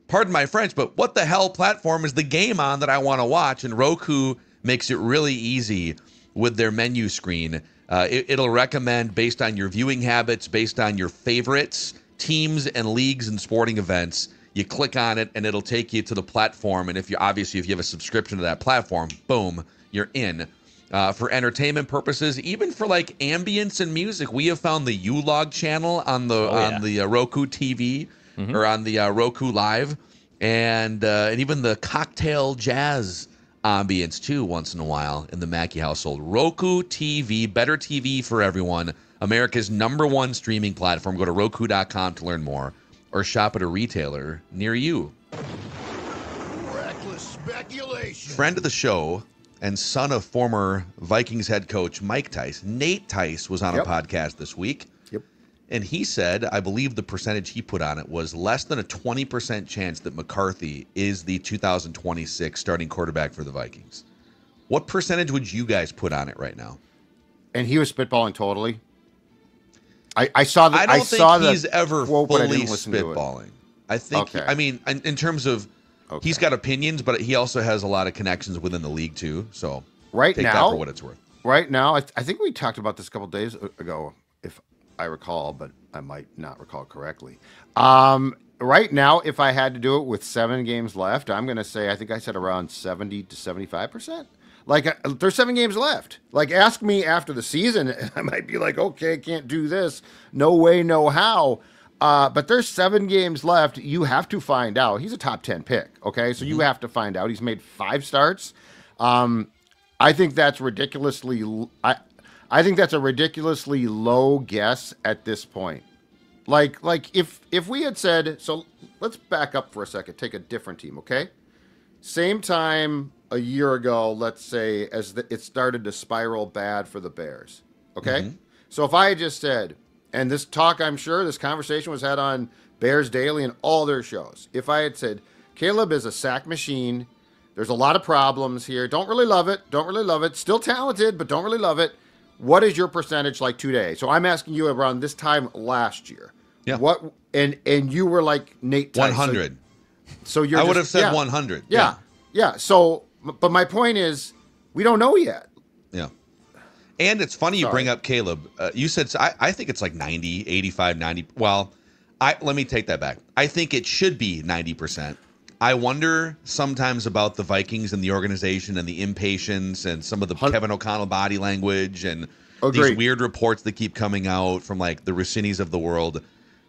C: Pardon my French, but what the hell platform is the game on that I want to watch? And Roku makes it really easy with their menu screen. It'll recommend based on your viewing habits, based on your favorites, teams and leagues and sporting events. You click on it, and it'll take you to the platform. And if you have a subscription to that platform, boom, you're in. for entertainment purposes, even for like ambience and music. We have found the U-Log channel on the Roku TV or on the Roku Live, and even the cocktail jazz ambience too once in a while in the Mackey household. Roku TV, better TV for everyone. America's #1 streaming platform. Go to Roku.com to learn more, or shop at a retailer near you.
F: Reckless speculation.
C: Friend of the show and son of former Vikings head coach Mike Tice, Nate Tice, was on a podcast this week.
D: Yep.
C: And he said, I believe the percentage he put on it was less than a 20% chance that McCarthy is the 2026 starting quarterback for the Vikings. What percentage would you guys put on it right now?
D: And he was spitballing totally. I saw that.
C: I don't think he's ever fully spitballing. I think,
D: Okay.
C: I mean, in terms of, he's got opinions, but he also has a lot of connections within the league too. So
D: right
C: take
D: now,
C: that for what it's worth.
D: Right now, I think we talked about this a couple days ago, if I recall, but I might not recall correctly. Right now, if I had to do it with 7 games left, I'm going to say, I think I said around 70 to 75%. Like, there's 7 games left. Like, ask me after the season, and I might be like, okay, can't do this. No way, no how. But there's 7 games left. You have to find out. He's a top 10 pick, okay? So you have to find out. He's made 5 starts. I think that's ridiculously. I think that's a ridiculously low guess at this point. Like if we had said, so let's back up for a second. Take a different team, okay? Same time a year ago, let's say, as it started to spiral bad for the Bears, okay? So if I had just said, and this talk, I'm sure this conversation was had on Bears Daily and all their shows. If I had said, Caleb is a sack machine. There's a lot of problems here. Don't really love it. Don't really love it. Still talented, but don't really love it. What is your percentage like today? So I'm asking you around this time last year.
C: Yeah.
D: What and you were like Nate Tice.
C: 100.
D: So you're.
C: I would have said 100.
D: Yeah. So, but my point is, we don't know yet.
C: Yeah. And it's funny you bring up Caleb. You said, I think it's like 90, 85, 90. Well, let me take that back. I think it should be 90%. I wonder sometimes about the Vikings and the organization and the impatience and some of the Kevin O'Connell body language and these weird reports that keep coming out from like the Rossinis of the world.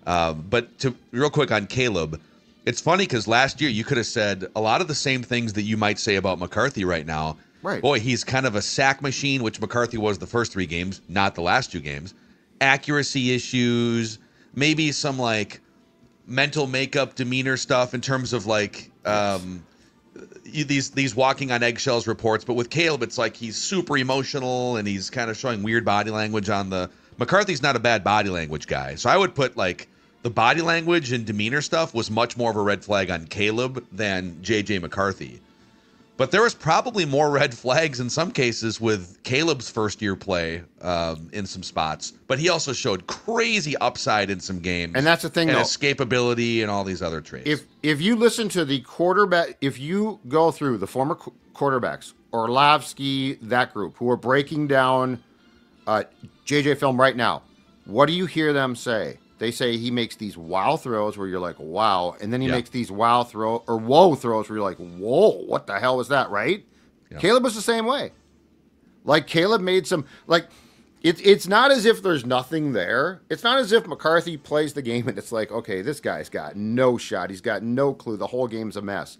C: But real quick on Caleb, it's funny because last year you could have said a lot of the same things that you might say about McCarthy right now.
D: Right.
C: Boy, he's kind of a sack machine, which McCarthy was the first 3 games, not the last 2 games. Accuracy issues, maybe some like mental makeup, demeanor stuff in terms of like these walking on eggshells reports. But with Caleb, it's like he's super emotional and he's kind of showing weird body language on the. McCarthy's not a bad body language guy, so I would put like the body language and demeanor stuff was much more of a red flag on Caleb than JJ McCarthy. But there was probably more red flags in some cases with Caleb's first year play in some spots. But he also showed crazy upside in some games.
D: And that's the thing,
C: and
D: though.
C: Escapability and all these other traits.
D: If you listen to the quarterback, if you go through the former quarterbacks, Orlovsky, that group, who are breaking down JJ film right now, what do you hear them say? They say he makes these wow throws where you're like, wow. And then he makes these wow throw or whoa throws where you're like, whoa, what the hell was that, right? Yeah. Caleb was the same way. Like, Caleb made some, like, it's not as if there's nothing there. It's not as if McCarthy plays the game and it's like, okay, this guy's got no shot. He's got no clue. The whole game's a mess.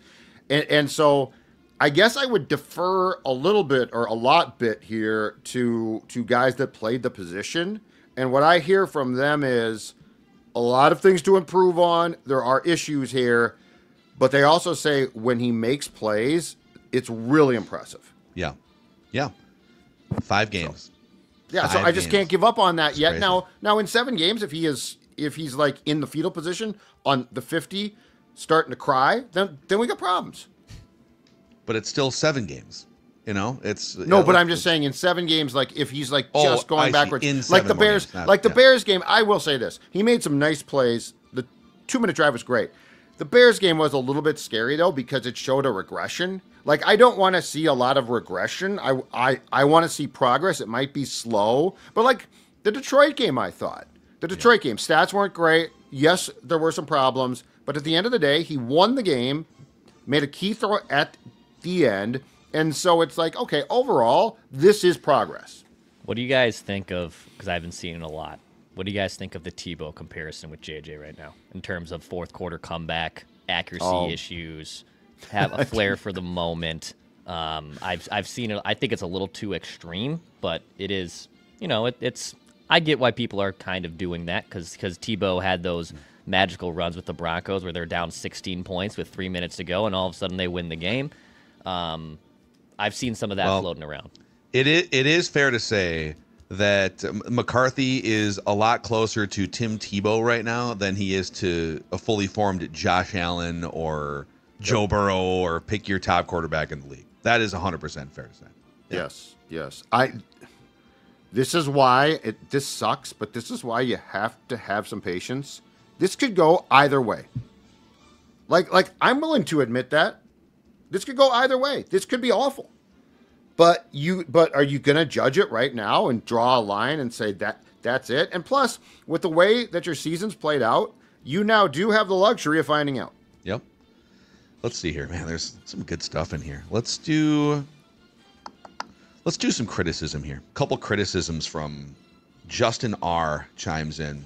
D: And so I guess I would defer a little bit or a lot bit here to guys that played the position. And what I hear from them is, a lot of things to improve on. There are issues here, but they also say when he makes plays, it's really impressive.
C: Yeah. 5 games.
D: So I just can't give up on that yet.
C: Crazy.
D: Now in 7 games, if he's like in the fetal position on the 50, starting to cry, then we got problems.
C: But it's still 7 games. You know, it's
D: but I'm just saying in 7 games, like if he's like just going backwards,
C: in
D: like the
C: 7
D: Bears,
C: games,
D: Bears game. I will say this: he made some nice plays. The 2-minute drive was great. The Bears game was a little bit scary though because it showed a regression. Like, I don't want to see a lot of regression. I want to see progress. It might be slow, but like the Detroit game, I thought the Detroit game stats weren't great. Yes, there were some problems, but at the end of the day, he won the game, made a key throw at the end. And so it's like, okay, overall, this is progress.
E: What do you guys think of, because I haven't seen it a lot, what do you guys think of the Tebow comparison with JJ right now in terms of fourth quarter comeback, accuracy issues, have a flair for the moment? I've seen it. I think it's a little too extreme, but it is, it's I get why people are kind of doing that because Tebow had those magical runs with the Broncos where they're down 16 points with 3 minutes to go, and all of a sudden they win the game. I've seen some of that floating around.
C: It is fair to say that McCarthy is a lot closer to Tim Tebow right now than he is to a fully formed Josh Allen or Joe Burrow or pick your top quarterback in the league. That is 100% fair to say. Yeah.
D: Yes. This is why this sucks, but this is why you have to have some patience. This could go either way. Like I'm willing to admit that. This could go either way. This could be awful. But are you going to judge it right now and draw a line and say that's it? And plus, with the way that your season's played out, you now do have the luxury of finding out.
C: Yep. Let's see here, man. There's some good stuff in here. Let's do some criticism here. A couple criticisms from Justin R. chimes in.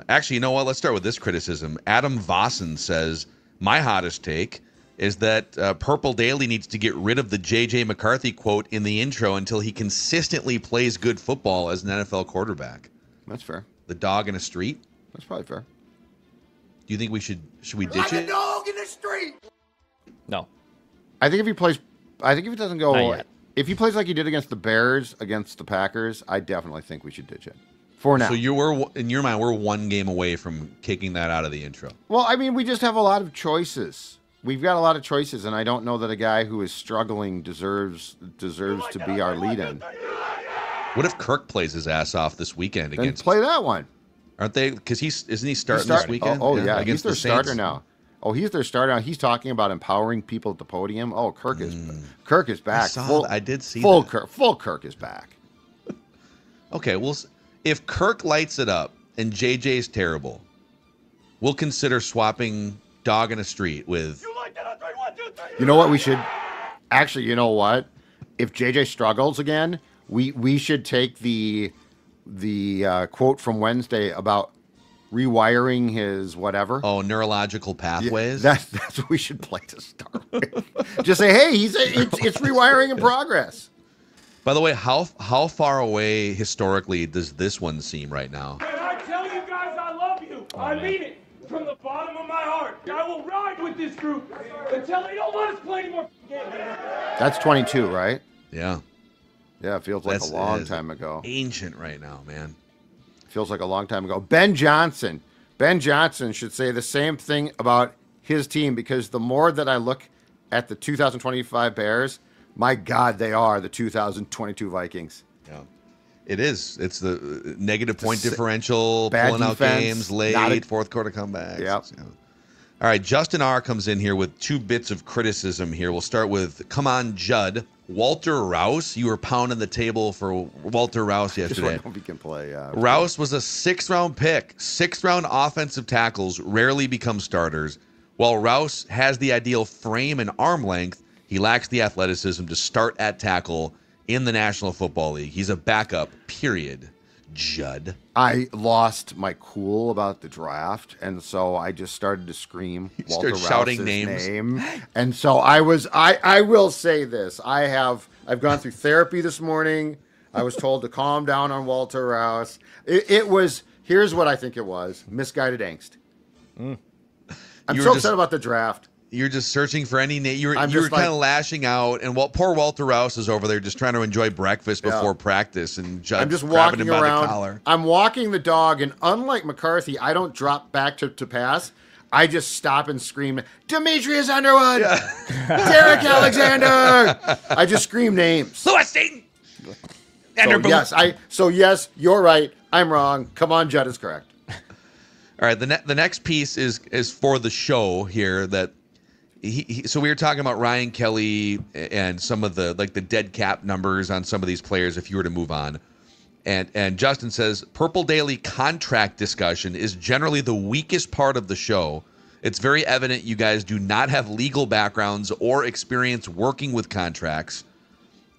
C: Actually, you know what? Let's start with this criticism. Adam Vossen says, my hottest take is that Purple Daily needs to get rid of the J.J. McCarthy quote in the intro until he consistently plays good football as an NFL quarterback.
D: That's fair.
C: The dog in a street?
D: That's probably fair.
C: Do you think should we ditch it?
D: Like a dog in the street!
E: No.
D: I think if he doesn't go,
E: Not yet.
D: if he plays like he did against the Bears, against the Packers, I definitely think we should ditch it. For now.
C: So in your mind, we're one game away from kicking that out of the intro.
D: Well, I mean, we just have a lot of choices. We've got a lot of choices, and I don't know that a guy who is struggling deserves to be our lead-in.
C: What if Kirk plays his ass off this weekend
D: Then
C: against?
D: play that one.
C: Aren't they? Because isn't he starting this weekend?
D: Oh yeah, he's
C: against
D: their
C: the Saints?
D: starter now. Oh, he's their starter now. He's talking about empowering people at the podium. Oh, Kirk is back.
C: I did see
D: full
C: that.
D: Full Kirk is back.
C: Okay, well, if Kirk lights it up and JJ's terrible, we'll consider swapping dog in a street with.
D: You know what we should? Actually, you know what? If JJ struggles again, we should take the quote from Wednesday about rewiring his whatever.
C: Oh, neurological pathways.
D: Yeah, that's what we should play to start with. Just say, hey, it's rewiring in progress.
C: By the way, how far away historically does this one seem right now?
A: And I tell you guys I love you. I mean it. From the bottom of my heart. I will ride with this group until they don't let us play anymore games.
D: That's 22, right?
C: Yeah.
D: Yeah, it feels like a long time ago.
C: Ancient right now, man.
D: Feels like a long time ago. Ben Johnson should say the same thing about his team, because the more that I look at the 2025 Bears, my God, they are the 2022 Vikings.
C: Yeah. It is. It's the negative point differential,
D: bad
C: pulling
D: defense,
C: out games late, fourth quarter comebacks.
D: Yep.
C: Yeah. All right, Justin R. comes in here with two bits of criticism here. We'll start with, come on, Judd. Walter Rouse, you were pounding the table for Walter Rouse yesterday.
D: Just want to know if he can play.
C: Rouse was a sixth-round pick. Sixth-round offensive tackles rarely become starters. While Rouse has the ideal frame and arm length, he lacks the athleticism to start at tackle in the National Football League. He's a backup, period. Judd.
D: I lost my cool about the draft, and so I just started to scream Walter Rouse's
C: shouting names.
D: name. And so I will say this. I've gone through therapy this morning. I was told to calm down on Walter Rouse. It was, here's what I think it was, misguided angst. I'm so upset about the draft.
C: You're just searching for any name. You were
D: just
C: kind of lashing out, and poor Walter Rouse is over there just trying to enjoy breakfast before practice, and Judd
D: I'm just
C: grabbing
D: walking
C: him by the
D: around.
C: collar.
D: I'm walking the dog, and unlike McCarthy, I don't drop back to pass. I just stop and scream, Demetrius Underwood, Derek Alexander. I just scream names.
C: Lewis Satan.
D: So yes, you're right. I'm wrong. Come on, Judd is correct.
C: All right, the next piece is for the show here that. So we were talking about Ryan Kelly and some of the dead cap numbers on some of these players if you were to move on. And Justin says, Purple Daily contract discussion is generally the weakest part of the show, It's very evident you guys do not have legal backgrounds or experience working with contracts.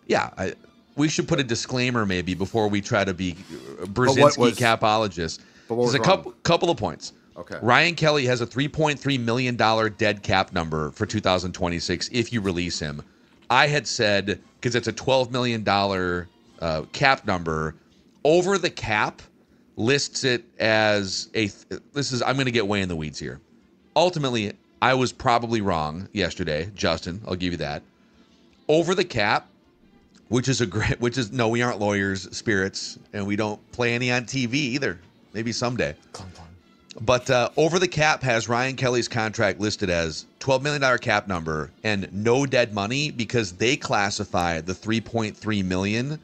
C: Yeah, we should put a disclaimer maybe before we try to be Brzezinski capologists. There's a couple of points.
D: Okay.
C: Ryan Kelly has a $3.3 million dead cap number for 2026 if you release him. I had said, because it's a $12 million cap number, over the cap lists it as I'm going to get way in the weeds here. Ultimately, I was probably wrong yesterday, Justin. I'll give you that. Over the cap, no, we aren't lawyers, spirits, and we don't play any on TV either. Maybe someday. But over the cap has Ryan Kelly's contract listed as $12 million cap number and no dead money because they classify the $3.3 million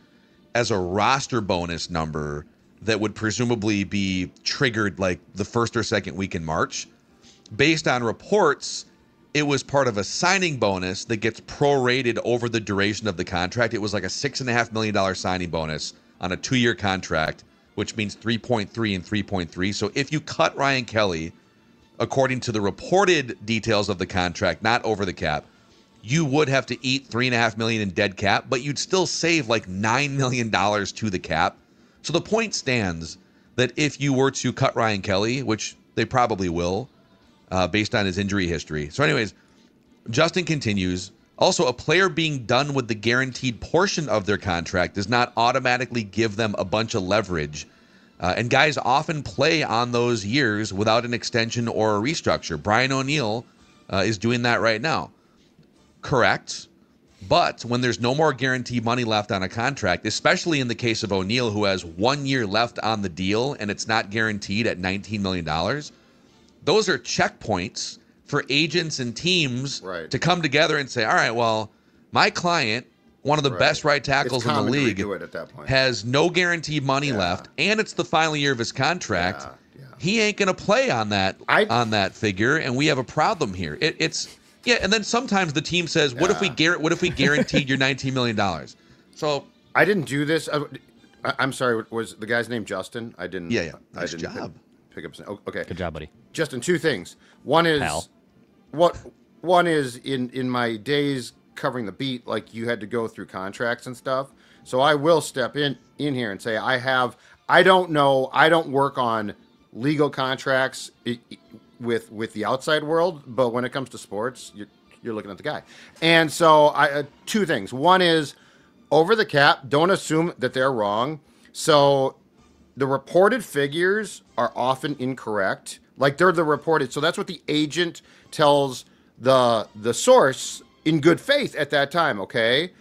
C: as a roster bonus number that would presumably be triggered like the first or second week in March. Based on reports, it was part of a signing bonus that gets prorated over the duration of the contract. It was like a $6.5 million signing bonus on a 2-year contract, which means 3.3 and 3.3. So if you cut Ryan Kelly, according to the reported details of the contract, not over the cap, you would have to eat $3.5 million in dead cap, but you'd still save like $9 million to the cap. So the point stands that if you were to cut Ryan Kelly, which they probably will, based on his injury history. So anyways, Justin continues. Also, a player being done with the guaranteed portion of their contract does not automatically give them a bunch of leverage. And guys often play on those years without an extension or a restructure. Brian O'Neill is doing that right now. Correct. But when there's no more guaranteed money left on a contract, especially in the case of O'Neill, who has 1 year left on the deal and it's not guaranteed at $19 million, those are checkpoints for agents and teams to come together and say, all right, well, my client, one of the best right tackles in the league, has no guaranteed money left, and it's the final year of his contract. He ain't going to play on that figure, and we have a problem here. And then sometimes the team says, what if we guaranteed your $19 million? So
D: I didn't do this. I'm sorry. Was the guy's name Justin? I didn't.
C: Yeah. Nice job.
D: Pick up. Okay.
E: Good job, buddy.
D: Justin, two things. One is One is in my days covering the beat, like you had to go through contracts and stuff. So I will step in here and say I don't know. I don't work on legal contracts with the outside world, but when it comes to sports, you're looking at the guy. And so two things. One is over the cap. Don't assume that they're wrong. So the reported figures are often incorrect. Like they're the reported. So that's what the agent tells the source in good faith at that time. Okay.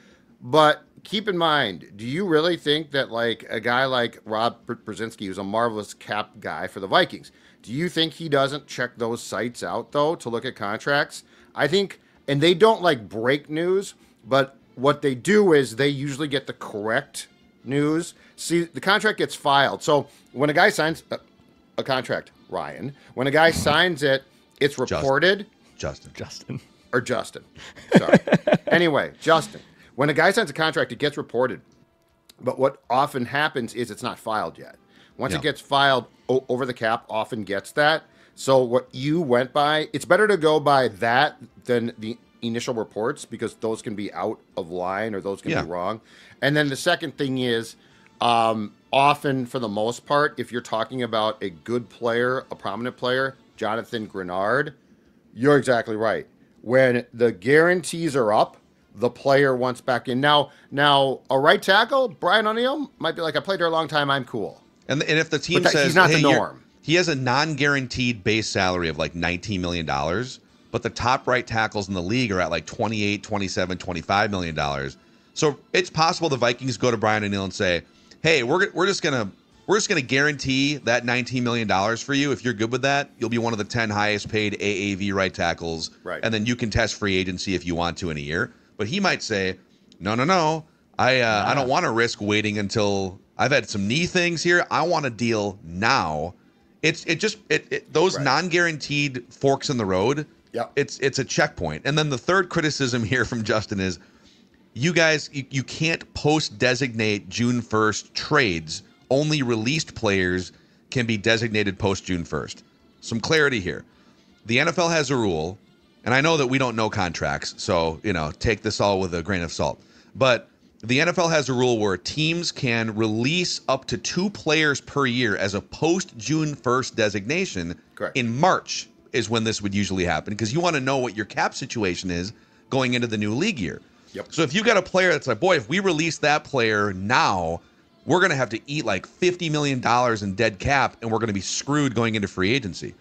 D: But keep in mind, do you really think that like a guy like Rob Brzezinski, who's a marvelous cap guy for the Vikings, do you think he doesn't check those sites out though to look at contracts? I think, and they don't like break news, but what they do is they usually get the correct news. See, the contract gets filed. So when a guy signs a contract, Ryan, when a guy signs it, it's reported.
E: Justin.
D: Sorry. Anyway, Justin. When a guy signs a contract, it gets reported. But what often happens is it's not filed yet. Once it gets filed, over the cap often gets that. So what you went by, it's better to go by that than the initial reports because those can be out of line or those can be wrong. And then the second thing is often, for the most part, if you're talking about a good player, a prominent player, Jonathan Grenard, you're exactly right. When the guarantees are up, the player wants back in. Now a right tackle, Brian O'Neill, might be like, I played there a long time, I'm cool.
C: And if the team says
D: he's not the norm.
C: He has a non-guaranteed base salary of like $19 million, but the top right tackles in the league are at like $28, $27, $25 million. So it's possible the Vikings go to Brian O'Neill and say, hey, we're just gonna guarantee that $19 million for you. If you're good with that, you'll be one of the 10 highest paid AAV right tackles.
D: Right.
C: And then you can test free agency if you want to in a year. But he might say, no. I don't want to risk waiting until I've had some knee things here. I want a deal now. Those non-guaranteed forks in the road.
D: Yep.
C: It's a checkpoint. And then the third criticism here from Justin is, you guys, you can't post-designate June 1st trades. Only released players can be designated post-June 1st. Some clarity here. the NFL has a rule, and I know that we don't know contracts, so, take this all with a grain of salt. But the NFL has a rule where teams can release up to 2 players per year as a post-June 1st designation.
D: Correct.
C: In March is when this would usually happen, because you want to know what your cap situation is going into the new league year.
D: Yep.
C: So if you've got a player that's like, boy, if we release that player now, we're going to have to eat like $50 million in dead cap, and we're going to be screwed going into free agency.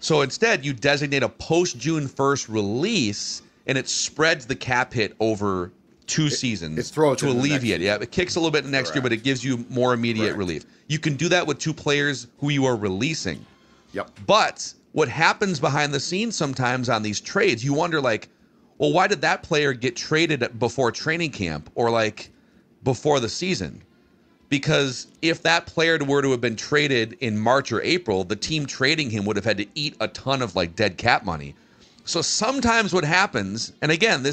C: So instead, you designate a post-June 1st release, and it spreads the cap hit over 2 seasons
D: it throws
C: to
D: it in the next
C: alleviate. Yeah, it kicks a little bit in next year, but it gives you more immediate relief. You can do that with 2 players who you are releasing.
D: Yep.
C: But what happens behind the scenes sometimes on these trades, you wonder, like, well, why did that player get traded before training camp or like before the season? Because if that player were to have been traded in March or April, the team trading him would have had to eat a ton of like dead cap money. So sometimes what happens, and again,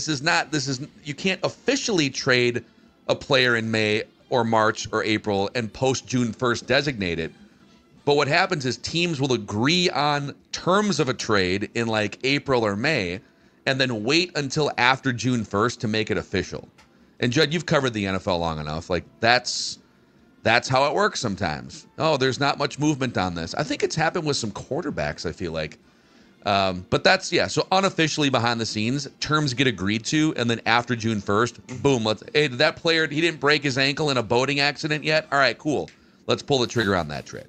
C: you can't officially trade a player in May or March or April and post June 1st designate it. But what happens is teams will agree on terms of a trade in like April or May and then wait until after June 1st to make it official. And Judd, you've covered the NFL long enough. Like that's how it works sometimes. Oh, there's not much movement on this. I think it's happened with some quarterbacks, I feel like. But that's, so unofficially behind the scenes, terms get agreed to, and then after June 1st, boom, hey, did that player, he didn't break his ankle in a boating accident yet? All right, cool. Let's pull the trigger on that trade.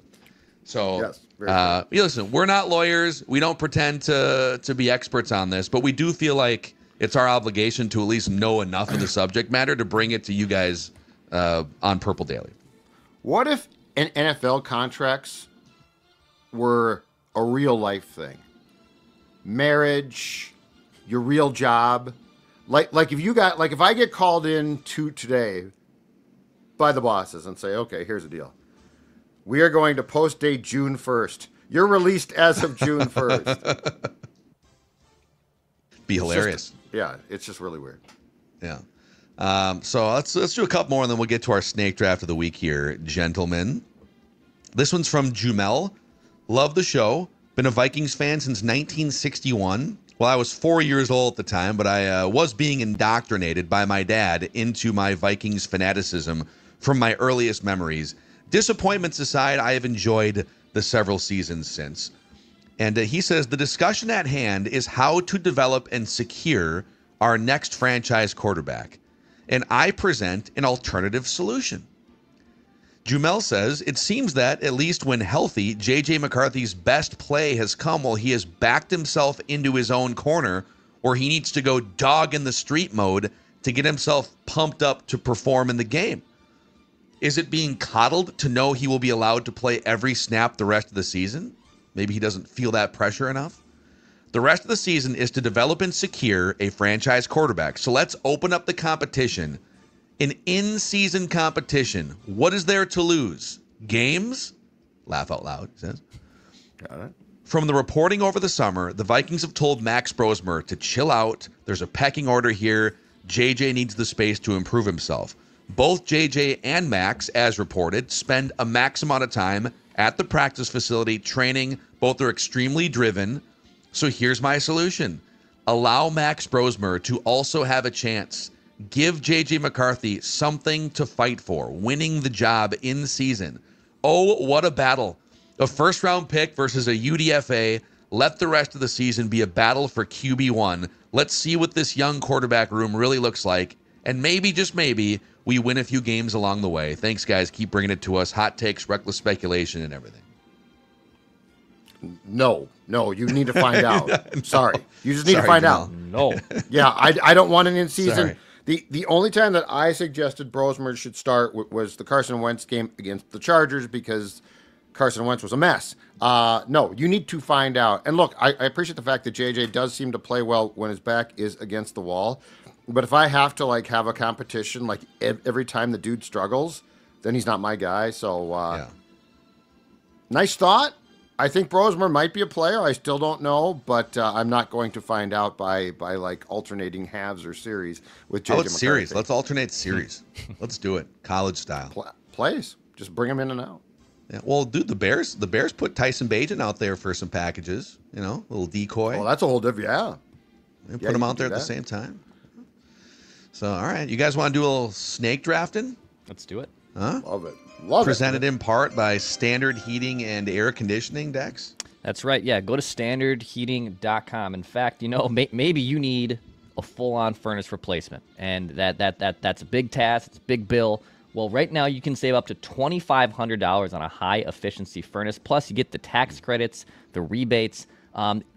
C: So,
D: yes,
C: listen, we're not lawyers. We don't pretend to be experts on this, but we do feel like it's our obligation to at least know enough of the subject matter to bring it to you guys on Purple Daily.
D: What if NFL contracts were a real life thing? Marriage, your real job. Like if I get called in today by the bosses and say, okay, here's the deal. We are going to post date June 1st. You're released as of June 1st.
C: Be hilarious.
D: It's just really weird.
C: Yeah. So let's do a couple more, and then we'll get to our snake draft of the week here, gentlemen. This one's from Jumel. Love the show. Been a Vikings fan since 1961. Well, I was 4 years old at the time, but I was being indoctrinated by my dad into my Vikings fanaticism from my earliest memories. Disappointments aside, I have enjoyed the several seasons since. And he says, the discussion at hand is how to develop and secure our next franchise quarterback. And I present an alternative solution. Jumel says, it seems that, at least when healthy, J.J. McCarthy's best play has come while he has backed himself into his own corner, or he needs to go dog in the street mode to get himself pumped up to perform in the game. Is it being coddled to know he will be allowed to play every snap the rest of the season? Maybe he doesn't feel that pressure enough. The rest of the season is to develop and secure a franchise quarterback. So let's open up the competition. An in-season competition. What is there to lose? Games? Laugh out loud, he says.
D: Got it.
C: From the reporting over the summer, the Vikings have told Max Brosmer to chill out. There's a pecking order here. JJ needs the space to improve himself. Both JJ and Max, as reported, spend a max amount of time at the practice facility training. Both are extremely driven. So here's my solution. Allow Max Brosmer to also have a chance. Give J.J. McCarthy something to fight for, winning the job in season. Oh, what a battle. A first-round pick versus a UDFA. Let the rest of the season be a battle for QB1. Let's see what this young quarterback room really looks like. And maybe, just maybe, we win a few games along the way. Thanks, guys. Keep bringing it to us. Hot takes, reckless speculation, and everything.
D: No, you need to find out. Sorry. You just need to find
C: Jamal.
D: out.
E: No.
D: Yeah, I don't want an in-season.
C: Sorry.
D: The only time that I suggested Brosmer should start was the Carson Wentz game against the Chargers because Carson Wentz was a mess. No, you need to find out. And look, I appreciate the fact that JJ does seem to play well when his back is against the wall. But if I have to have a competition every time the dude struggles, then he's not my guy. So Nice thought. I think Brosmer might be a player. I still don't know, but I'm not going to find out by alternating halves or series with JJ McCarthy.
C: Series. Let's alternate series. Let's do it. College style.
D: Plays. Just bring him in and out.
C: Yeah, well, dude, the Bears put Tyson Bagent out there for some packages. You know, a little decoy.
D: Well, that's a whole different. Yeah.
C: And
D: Yeah,
C: put them
D: you
C: out
D: can
C: there
D: do
C: at the
D: that.
C: same time. So, all right, you guys want to do a little snake drafting?
E: Let's do it.
C: Huh?
D: Love it. Love
C: Presented
D: it.
C: in part by Standard Heating and Air Conditioning, Dex.
E: That's right. Yeah, go to standardheating.com. In fact, you know, maybe you need a full-on furnace replacement, and that's a big task. It's a big bill. Well, right now you can save up to $2,500 on a high-efficiency furnace. Plus, you get the tax credits, the rebates.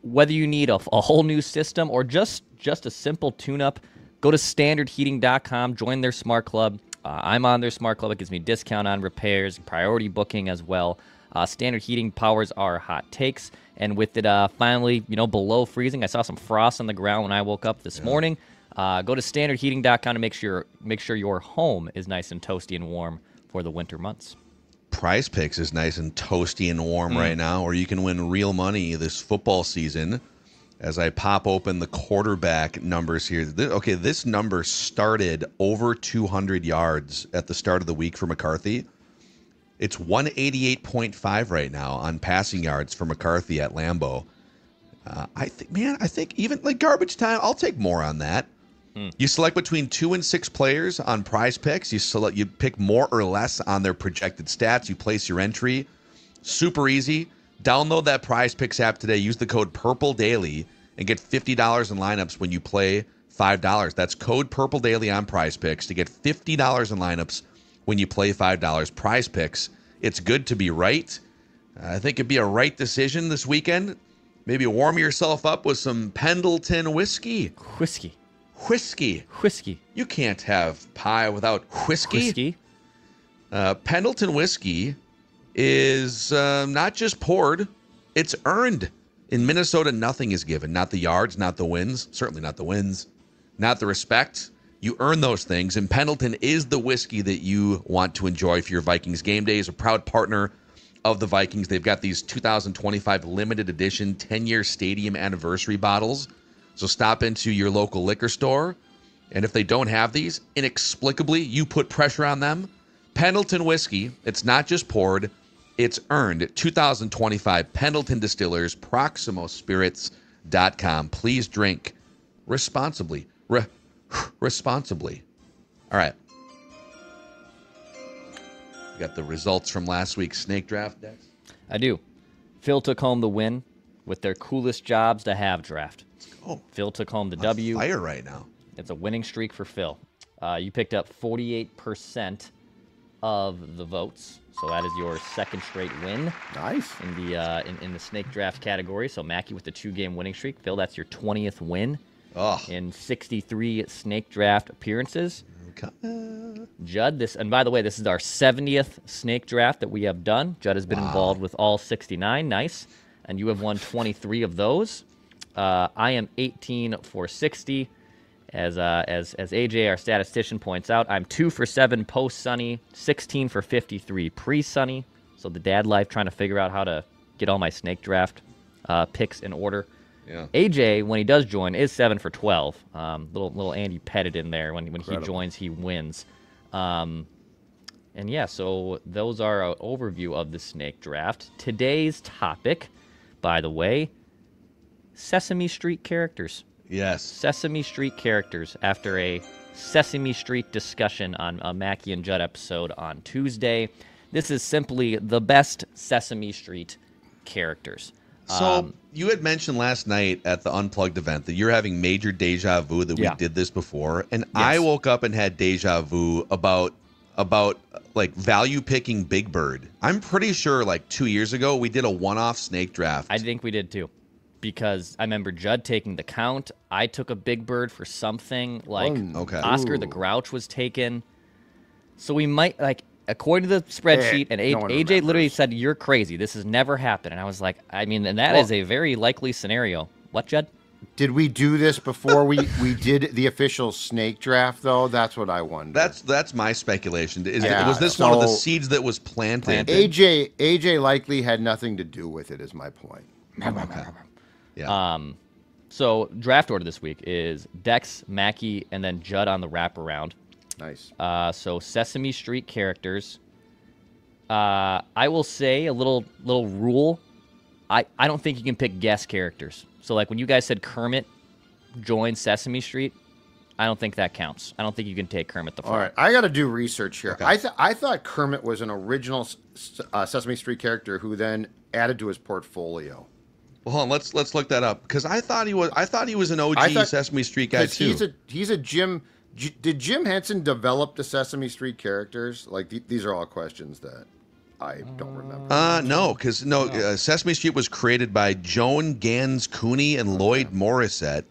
E: Whether you need a whole new system or just a simple tune-up, go to standardheating.com. Join their smart club. I'm on their smart club. It gives me discount on repairs, priority booking as well. Standard Heating powers our hot takes, and with it finally, below freezing, I saw some frost on the ground when I woke up this morning. Go to standardheating.com to make sure your home is nice and toasty and warm for the winter months.
C: Prize Picks is nice and toasty and warm right now, or you can win real money this football season. As I pop open the quarterback numbers here, this number started over 200 yards at the start of the week for McCarthy. It's 188.5 right now on passing yards for McCarthy at Lambeau. I think even like garbage time, I'll take more on that. You select between 2 and 6 players on Prize Picks. You pick more or less on their projected stats. You place your entry. Super easy. Download that Prize Picks app today. Use the code PURPLEDAILY and get $50 in lineups when you play $5. That's code PURPLEDAILY on Prize Picks to get $50 in lineups when you play $5. Prize Picks. It's good to be right. I think it'd be a right decision this weekend. Maybe warm yourself up with some Pendleton whiskey.
E: Whiskey.
C: You can't have pie without whiskey. Pendleton whiskey is not just poured, it's earned. In Minnesota, nothing is given. Not the yards, not the wins, certainly not the wins, not the respect. You earn those things, and Pendleton is the whiskey that you want to enjoy for your Vikings game days. A proud partner of the Vikings. They've got these 2025 limited edition 10-year stadium anniversary bottles. So stop into your local liquor store, and if they don't have these, inexplicably, you put pressure on them. Pendleton whiskey, it's not just poured, it's earned. 2025 Pendleton Distillers, ProximoSpirits.com. Please drink responsibly. Responsibly. All right. You got the results from last week's snake draft, Dex?
E: I do. Phil took home the win with their coolest jobs to have draft.
C: Oh,
E: Phil took home the W.
C: Fire right now.
E: It's a winning streak for Phil. You picked up 48% of the votes, so that is your second straight win.
D: Nice.
E: In the in the snake draft category. So Mackie with the 2-game winning streak. Phil, that's your 20th win in 63 snake draft appearances. Judd, and by the way, this is our 70th snake draft that we have done. Judd has been involved with all 69. Nice. And you have won 23 of those. I am 18 for 60. As AJ, our statistician, points out, I'm 2 for 7 post-Sunny, 16 for 53 pre-Sunny. So the dad life, trying to figure out how to get all my snake draft picks in order.
C: Yeah.
E: AJ, when he does join, is 7 for 12. Little Andy Pettit in there. When he joins, he wins. And yeah, so those are an overview of the snake draft. Today's topic, by the way, Sesame Street characters.
C: Yes.
E: Sesame Street characters after a Sesame Street discussion on a Mackie and Judd episode on Tuesday. This is simply the best Sesame Street characters.
C: So you had mentioned last night at the Unplugged event that you're having major deja vu that we did this before. And I woke up and had deja vu about like value picking Big Bird. I'm pretty sure like 2 years ago we did a one-off snake draft.
E: I think we did too. Because I remember Judd taking the count. I took a Big Bird for something. Like Oscar the Grouch was taken. So we might, like, according to the spreadsheet, and AJ literally said, "You're crazy. This has never happened." And I was like, I mean, and that is a very likely scenario. What, Judd?
D: Did we do this before we did the official snake draft, though? That's what I wonder.
C: That's my speculation. Was this one of the seeds that was planted?
D: AJ likely had nothing to do with it, is my point.
C: Yeah.
E: So draft order this week is Dex, Mackie, and then Judd on the wraparound.
D: Nice.
E: So Sesame Street characters. I will say a little rule. I don't think you can pick guest characters. So like when you guys said Kermit joined Sesame Street, I don't think that counts. I don't think you can take Kermit the Frog.
D: All right, I got to do research here.
C: Okay.
D: I thought Kermit was an original Sesame Street character who then added to his portfolio.
C: Well, hold on, let's look that up because I thought he was an OG Sesame Street guy
D: 'cause
C: too.
D: He's a Jim. Did Jim Henson develop the Sesame Street characters? Like these are all questions that I don't remember.
C: No, because Sesame Street was created by Joan Gans Cooney and Lloyd Morissette.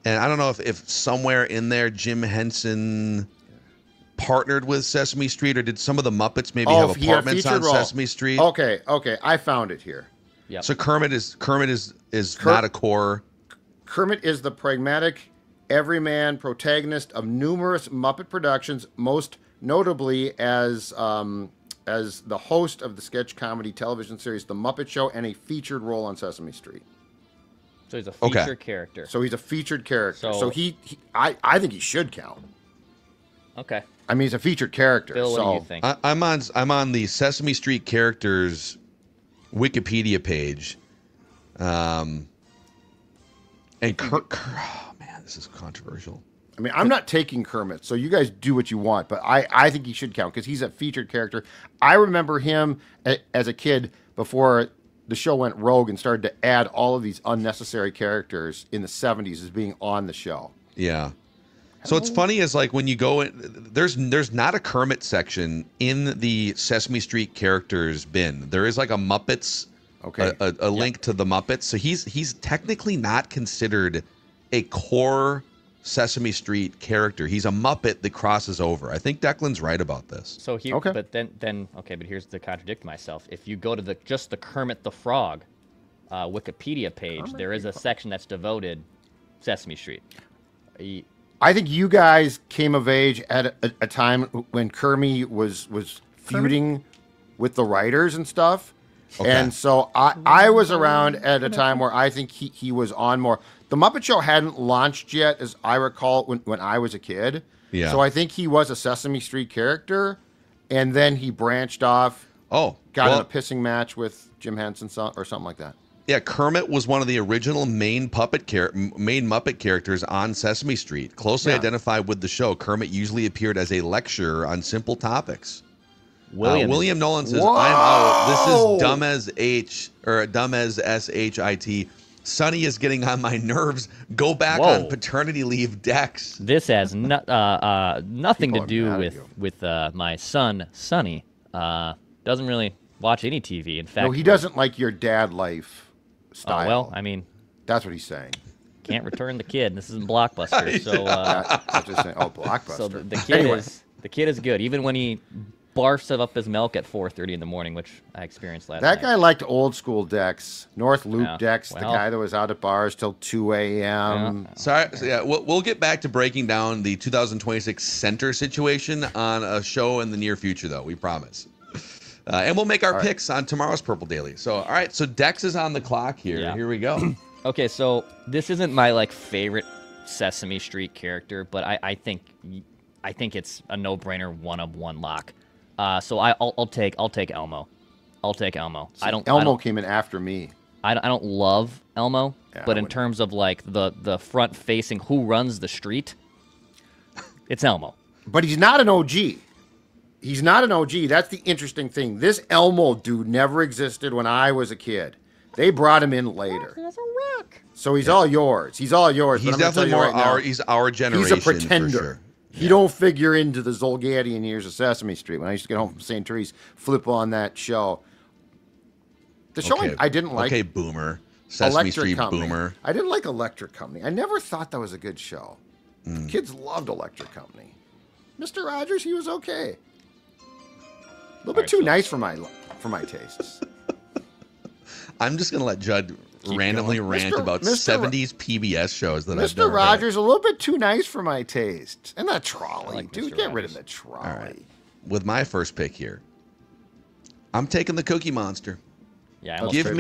C: And I don't know if somewhere in there Jim Henson partnered with Sesame Street, or did some of the Muppets maybe have
D: he had a
C: apartments
D: featured
C: on
D: role.
C: Sesame Street?
D: Okay, I found it here.
E: Yep.
C: So Kermit is not a core.
D: Kermit is the pragmatic, everyman protagonist of numerous Muppet productions, most notably as the host of the sketch comedy television series The Muppet Show and a featured role on Sesame Street.
E: So he's a
C: Okay.
E: feature character.
D: So he's a featured character.
E: So-
D: So I think he should count.
E: Okay.
D: I mean, he's a featured character.
E: Phil, what
D: so
E: do you think?
C: I'm on the Sesame Street characters Wikipedia page, and oh man, this is controversial.
D: I mean, I'm not taking Kermit, so you guys do what you want, but I think he should count because he's a featured character. I remember him as a kid before the show went rogue and started to add all of these unnecessary characters in the 70s as being on the show.
C: Yeah. So what's funny is like when you go in, there's not a Kermit section in the Sesame Street characters bin. There is like a Muppets,
D: Okay.
C: a link to the Muppets. So he's technically not considered a core Sesame Street character. He's a Muppet that crosses over. I think Declan's right about this.
E: So here,
D: Okay.
E: but then okay, but here's to contradict myself. If you go to the Kermit the Frog Wikipedia page, there is a section that's devoted Sesame Street.
D: I think you guys came of age at a time when Kermit was feuding with the writers and stuff.
C: Okay.
D: And so I was around at a time where I think he was on more. The Muppet Show hadn't launched yet, as I recall, when I was a kid.
C: Yeah.
D: So I think he was a Sesame Street character, and then he branched off,
C: Oh,
D: got
C: well,
D: in a pissing match with Jim Henson or something like that.
C: yeah. Kermit was one of the original main Muppet characters on Sesame Street. Closely
D: Yeah.
C: identified with the show, Kermit usually appeared as a lecturer on simple topics.
E: William
C: Nolan says,
D: Whoa!
C: "I'm out. This is dumb as H or dumb as SHIT. Sonny is getting on my nerves. Go back
E: Whoa.
C: on paternity leave, Dex."
E: This has nothing
D: People
E: to do
D: are mad at
E: with my son Sonny. Doesn't really watch any TV. In fact,
D: No, he doesn't like your dad life
E: Oh,
D: style.
E: well, I mean,
D: That's what he's saying.
E: can't return the kid. This isn't Blockbuster, so
D: That's just saying. Oh, Blockbuster.
E: so the kid
D: Anyway.
E: the kid is good, even when he barfs up his milk at 4:30 in the morning, which I experienced last
D: That
E: night.
D: guy liked old school Dex, North Loop
E: Yeah,
D: Dex, the
E: well.
D: guy that was out at bars till 2 a.m.
C: Sorry, so yeah, we'll get back to breaking down the 2026 center situation on a show in the near future, though. We promise. And we'll make our picks on tomorrow's Purple Daily. So, all right. So Dex is on the clock here.
E: Yeah.
C: Here we go.
E: Okay, so this isn't my favorite Sesame Street character, but I think it's a no-brainer one-of-one lock. So I'll take Elmo. I'll take Elmo.
D: Elmo came in after me.
E: I don't love Elmo,
D: Yeah, I
E: but in
D: wouldn't.
E: terms of the front-facing who runs the street, it's Elmo.
D: But he's not an OG. He's not an OG. That's the interesting thing. This Elmo dude never existed when I was a kid. They brought him in later. So he's all yours. He's all yours.
C: He's
D: but I'm gonna
C: definitely
D: tell
C: more
D: you right now,
C: he's our generation.
D: he's a pretender.
C: For sure.
D: He don't figure into the Zolgadian years of Sesame Street. When I used to get home from St. Therese, flip on that show. The show I didn't like.
C: Okay, Boomer. Sesame
D: Electric
C: Street
D: Company.
C: Boomer.
D: I didn't like Electric Company. I never thought that was a good show.
C: Mm.
D: Kids loved Electric Company. Mr. Rogers, he was okay. A little bit too nice for my tastes.
C: I'm just gonna let Judd randomly
D: going.
C: rant
D: Mr.
C: about
D: Mr.
C: 70s PBS shows that I've
D: Mr.
C: never
D: Rogers, a little bit too nice for my taste. And that trolley,
E: like
D: dude,
E: Mr.
D: get rid of
E: Rogers.
D: the trolley.
C: All right. With my first pick here, I'm taking the Cookie Monster.
E: Yeah, I almost
C: Give
E: tripped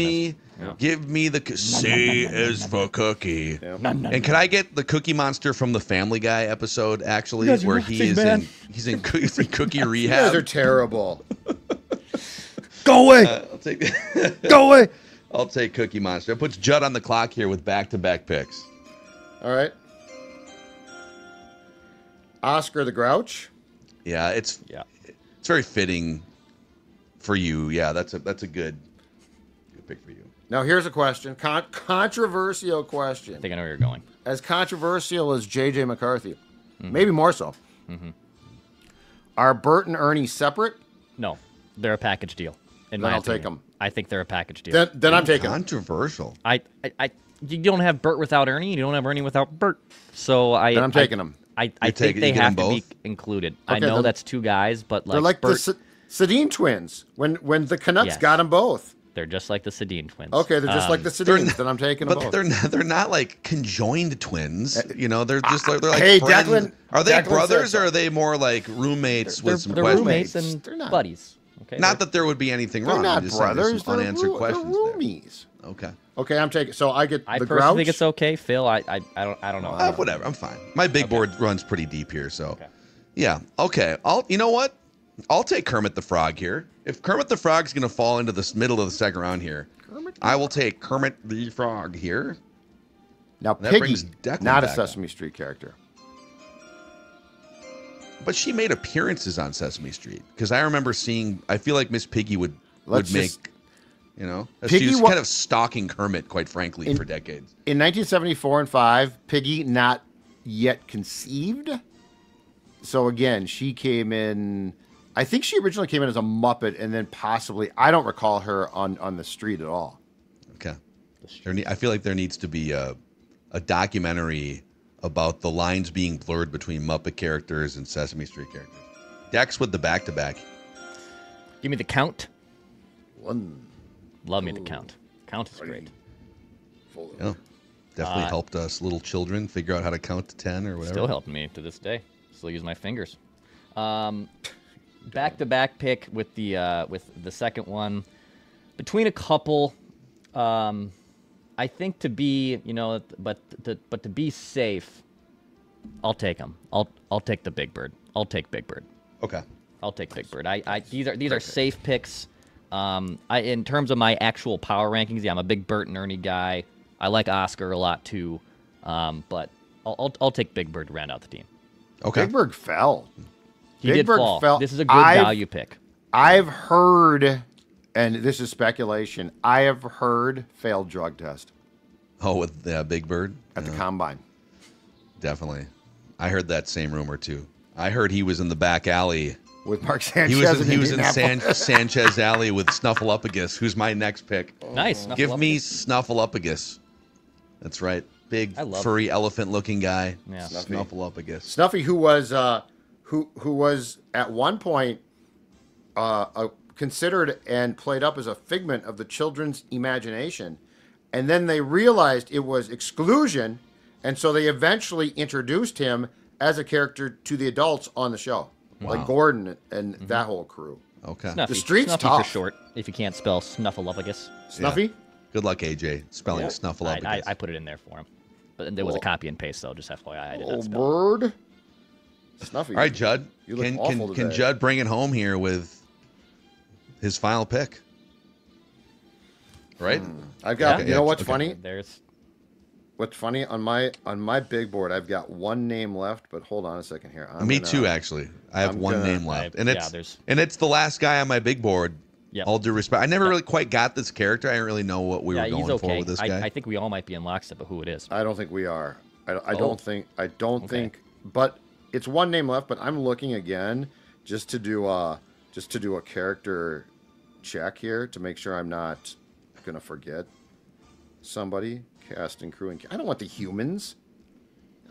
C: me the C is for Cookie. And can I get the Cookie Monster from the Family Guy episode actually, where he's in Cookie
D: You guys are
C: Rehab?
D: terrible. Go away.
C: I'll take
D: Go away.
C: I'll take Cookie Monster. It puts Judd on the clock here with back-to-back picks.
D: All right. Oscar the Grouch.
C: Yeah, it's very fitting for you. Yeah, that's a good pick for you.
D: Now here's a question. Controversial question.
E: I think I know where you're going.
D: As controversial as J.J. McCarthy, maybe more so. Are Bert and Ernie separate?
E: No, they're a package deal. In
D: Then
E: my
D: I'll take
E: opinion.
D: 'em.
E: I think they're a package deal.
D: Then I'm taking.
C: Controversial.
E: You don't have Bert without Ernie. You don't have Ernie without Bert. So
D: Then I'm taking them.
E: I think they
C: you get
E: have
C: them
E: to be
C: both?
E: included. I
D: Okay,
E: know
D: then-
E: that's two guys, but
D: They're like
E: Bert,
D: the Sedin twins when the Canucks
E: Yes.
D: got them both.
E: they're just like the Sedin twins.
D: Okay, they're just like the Sedins. Then I'm taking them
C: But
D: both.
C: they're not like conjoined twins. You know, they're just like they're like
D: Hey,
C: friends.
D: Declan-
C: Are they
D: Declan
C: brothers
D: said
C: or are they more like roommates
E: They're,
C: with some
E: they're
C: questions?
E: roommates and
D: They're not.
E: buddies. Okay,
C: Not that there would be anything
D: They're
C: wrong.
D: not
C: I'm just saying there's
D: brothers.
C: some
D: They're,
C: unanswered
D: they're
C: questions there.
D: roomies.
C: Okay.
D: Okay, I'm taking. So I get
E: I
D: the
E: personally
D: Grouch.
E: think it's okay. Phil, I don't know.
C: Whatever. I'm fine. My big board runs pretty deep here, so
E: Okay.
C: yeah. Okay. You know what? I'll take Kermit the Frog here. If Kermit the Frog's going to fall into the middle of the second round here, I will take Kermit the Frog here.
D: Now
C: That
D: Piggy,
C: brings Declan
D: not a
C: back
D: Sesame Street character.
C: But she made appearances on Sesame Street because I remember seeing. I feel like Miss Piggy would
D: Let's
C: make,
D: just-
C: she
D: Piggy
C: was
D: wa-
C: kind of stalking Kermit, quite frankly, for decades.
D: In 1974 and 5, Piggy not yet conceived. So again, she came in. I think she originally came in as a Muppet, and then possibly I don't recall her on the street at all.
C: Okay. I feel like there needs to be a documentary about the lines being blurred between Muppet characters and Sesame Street characters. Dex with the back-to-back.
E: Give me the Count.
D: One.
E: Love me the Count. Count is great.
C: Yeah. Definitely helped us little children figure out how to count to 10 or whatever.
E: Still helping me to this day. Still use my fingers. Back-to-back pick with the second one. Between a couple, I think to be, but to be safe, I'll take them. I'll take the Big Bird. I'll take Big Bird.
C: Okay.
E: I'll take Big Bird. These are safe picks. In terms of my actual power rankings, yeah, I'm a big Bert and Ernie guy. I like Oscar a lot too, but I'll take Big Bird to round out the team.
C: Okay.
D: Big Bird fell.
E: He
D: Big
E: did
D: Bird
E: fall.
D: fell.
E: This is a good value pick.
D: I've heard, and this is speculation, I have heard failed drug test
C: Oh, with Big Bird?
D: at the combine.
C: Definitely. I heard that same rumor, too. I heard he was in the back alley.
D: With Mark
C: He
D: Sanchez.
C: was in
D: Indianapolis.
C: Sanchez Alley with Snuffleupagus, who's my next pick.
E: Nice.
C: Give me Snuffleupagus. That's right. Big,
E: I love
C: furry, elephant-looking guy.
E: Yeah.
C: Snuffleupagus.
D: Snuffy, who was at one point considered and played up as a figment of the children's imagination, and then they realized it was exclusion, and so they eventually introduced him as a character to the adults on the show, like Gordon and that whole crew.
C: Okay.
E: Snuffy.
D: The street's
E: Snuffy
D: tough.
E: for short. If you can't spell Snuffleupagus,
D: Snuffy,
C: Good luck, AJ, spelling Snuffleupagus.
E: I put it in there for him. But there was a copy and paste, though. Just FYI, I did
D: oh
E: not spell.
D: bird, Snuffy.
C: All right, Judd.
D: You look
C: Can
D: awful
C: can
D: today.
C: Judd bring it home here with his final pick? Right?
D: I've got.
C: Okay,
D: you know
C: yeah,
D: what's
C: okay.
D: funny?
E: There's
D: What's funny on my big board? I've got one name left, but hold on a second here.
C: Me too, actually. I have
D: I'm
C: one
D: gonna-
C: name left, and
E: yeah,
C: it's
E: there's-
C: it's the last guy on my big board.
E: Yep.
C: All due respect, I never really quite got this character. I didn't really know what we were
E: he's
C: going
E: okay.
C: for with this guy.
E: I think we all might be in lockstep of who it is.
D: I don't think we are. I
E: Oh.
D: don't think. But it's one name left. But I'm looking again just to do a character check here to make sure I'm not gonna forget somebody. Cast and crew and I don't want the humans.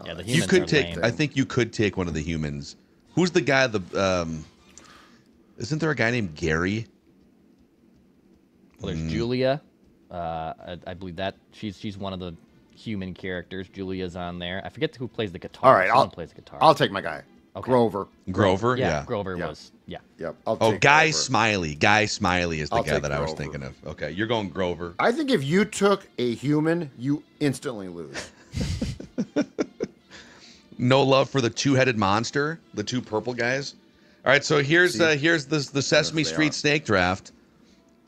E: Yeah, the
C: you
E: humans
C: could
E: are
C: take.
E: lame.
C: I think you could take one of the humans. Who's the guy? Isn't there a guy named Gary?
E: Well, there's Julia. I believe that she's one of the human characters. Julia's on there. I forget who plays the guitar.
D: All right,
E: Someone plays the guitar.
D: I'll take my guy.
E: Okay.
D: Grover.
C: Grover.
E: yeah,
C: Yeah.
E: Grover
D: Yeah.
E: was. Yeah.
D: Yep. I'll
C: Oh,
D: take
C: Guy
D: Grover.
C: Smiley. Guy Smiley is the
D: I'll
C: guy
D: take
C: that I was
D: Grover.
C: thinking of. Okay, you're going Grover.
D: I think if you took a human, you instantly lose.
C: No love for the two-headed monster, the two purple guys. All right, so here's the Sesame
D: they
C: Street
D: are.
C: snake draft.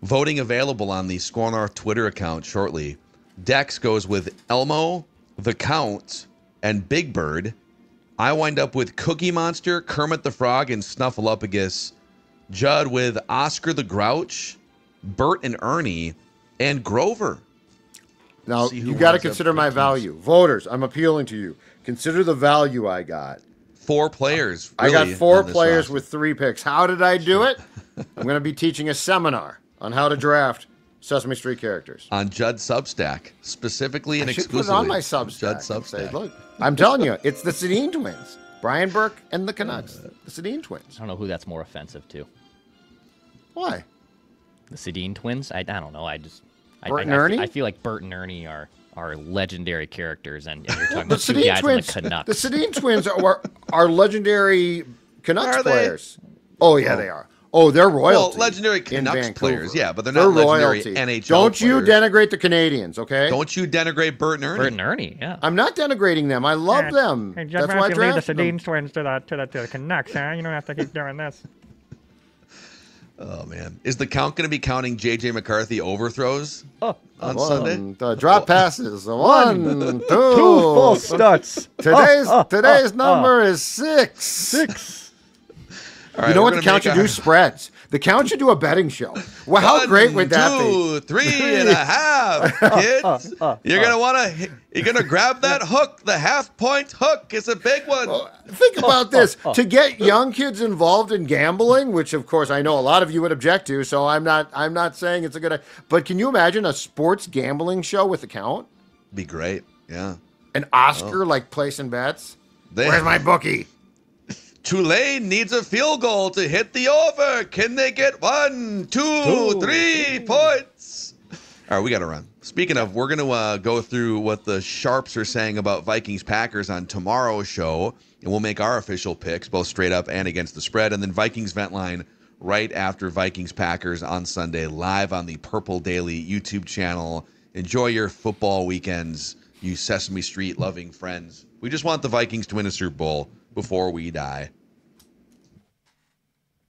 C: Voting available on the Score North Twitter account shortly. Dex goes with Elmo, the Count, and Big Bird. I wind up with Cookie Monster, Kermit the Frog, and Snuffleupagus. Judd with Oscar the Grouch, Bert and Ernie, and Grover.
D: Now,
C: See who
D: you got to
C: winds up
D: consider my
C: picking.
D: value. Voters, I'm appealing to you. Consider the value I got.
C: 4 players.
D: I got
C: really,
D: 4
C: on this
D: players
C: roster.
D: with 3 picks. How did I do it? I'm going to be teaching a seminar on how to draft Sesame Street characters.
C: On Judd's Substack, specifically and
D: I should put it
C: exclusively.
D: on my Substack.
C: Judd's
D: and say,
C: Substack.
D: look, I'm telling you, it's the Sedin twins. Brian Burke and the Canucks. The Sedin twins.
E: I don't know who that's more offensive to.
D: Why?
E: The Sedin twins? I don't know.
D: Bert and Ernie?
E: I feel like Bert and Ernie are legendary characters, and you're talking
D: The
E: about 2
D: Sedin
E: guys
D: twins.
E: on the Canucks.
D: The Sedin twins are legendary Canucks
C: Are they?
D: players. Oh yeah, they are. Oh, they're royalty.
C: Well, legendary
D: in
C: Canucks
D: Vancouver.
C: players, yeah, but they're not legendary NHL
D: Don't you
C: players.
D: denigrate the Canadians, okay?
C: Don't you denigrate Bert and Ernie?
E: Bert and Ernie, yeah.
D: I'm not denigrating them. I love them.
F: Hey, just
D: That's why I
F: have to lead the
D: drafted them.
F: Sedin twins to the Canucks, huh? You don't have to keep doing this.
C: Oh, man. Is the count going to be counting J.J. McCarthy overthrows on Sunday?
D: The drop passes. 1, 2.
F: Full studs.
D: Today's number is 6.
C: All right,
D: You know
C: we're
D: what the
C: gonna
D: count should
C: make
D: do? Spreads. The count should do a betting show. Well, how great would that be?
C: 2, 3.5, kids. You're gonna grab that hook. The half-point hook is a big one.
D: Think about this. To get young kids involved in gambling, which of course I know a lot of you would object to, so I'm not saying it's a good idea. But can you imagine a sports gambling show with the count?
C: Be great. Yeah.
D: An Oscar like placing bets? Where's my bookie?
C: Tulane needs a field goal to hit the over. Can they get 1, 2, 3 points? All right, we got to run. Speaking of, we're going to go through what the Sharps are saying about Vikings-Packers on tomorrow's show, and we'll make our official picks, both straight up and against the spread, and then Vikings Vent Line right after Vikings-Packers on Sunday, live on the Purple Daily YouTube channel. Enjoy your football weekends, you Sesame Street-loving friends. We just want the Vikings to win a Super Bowl before we die.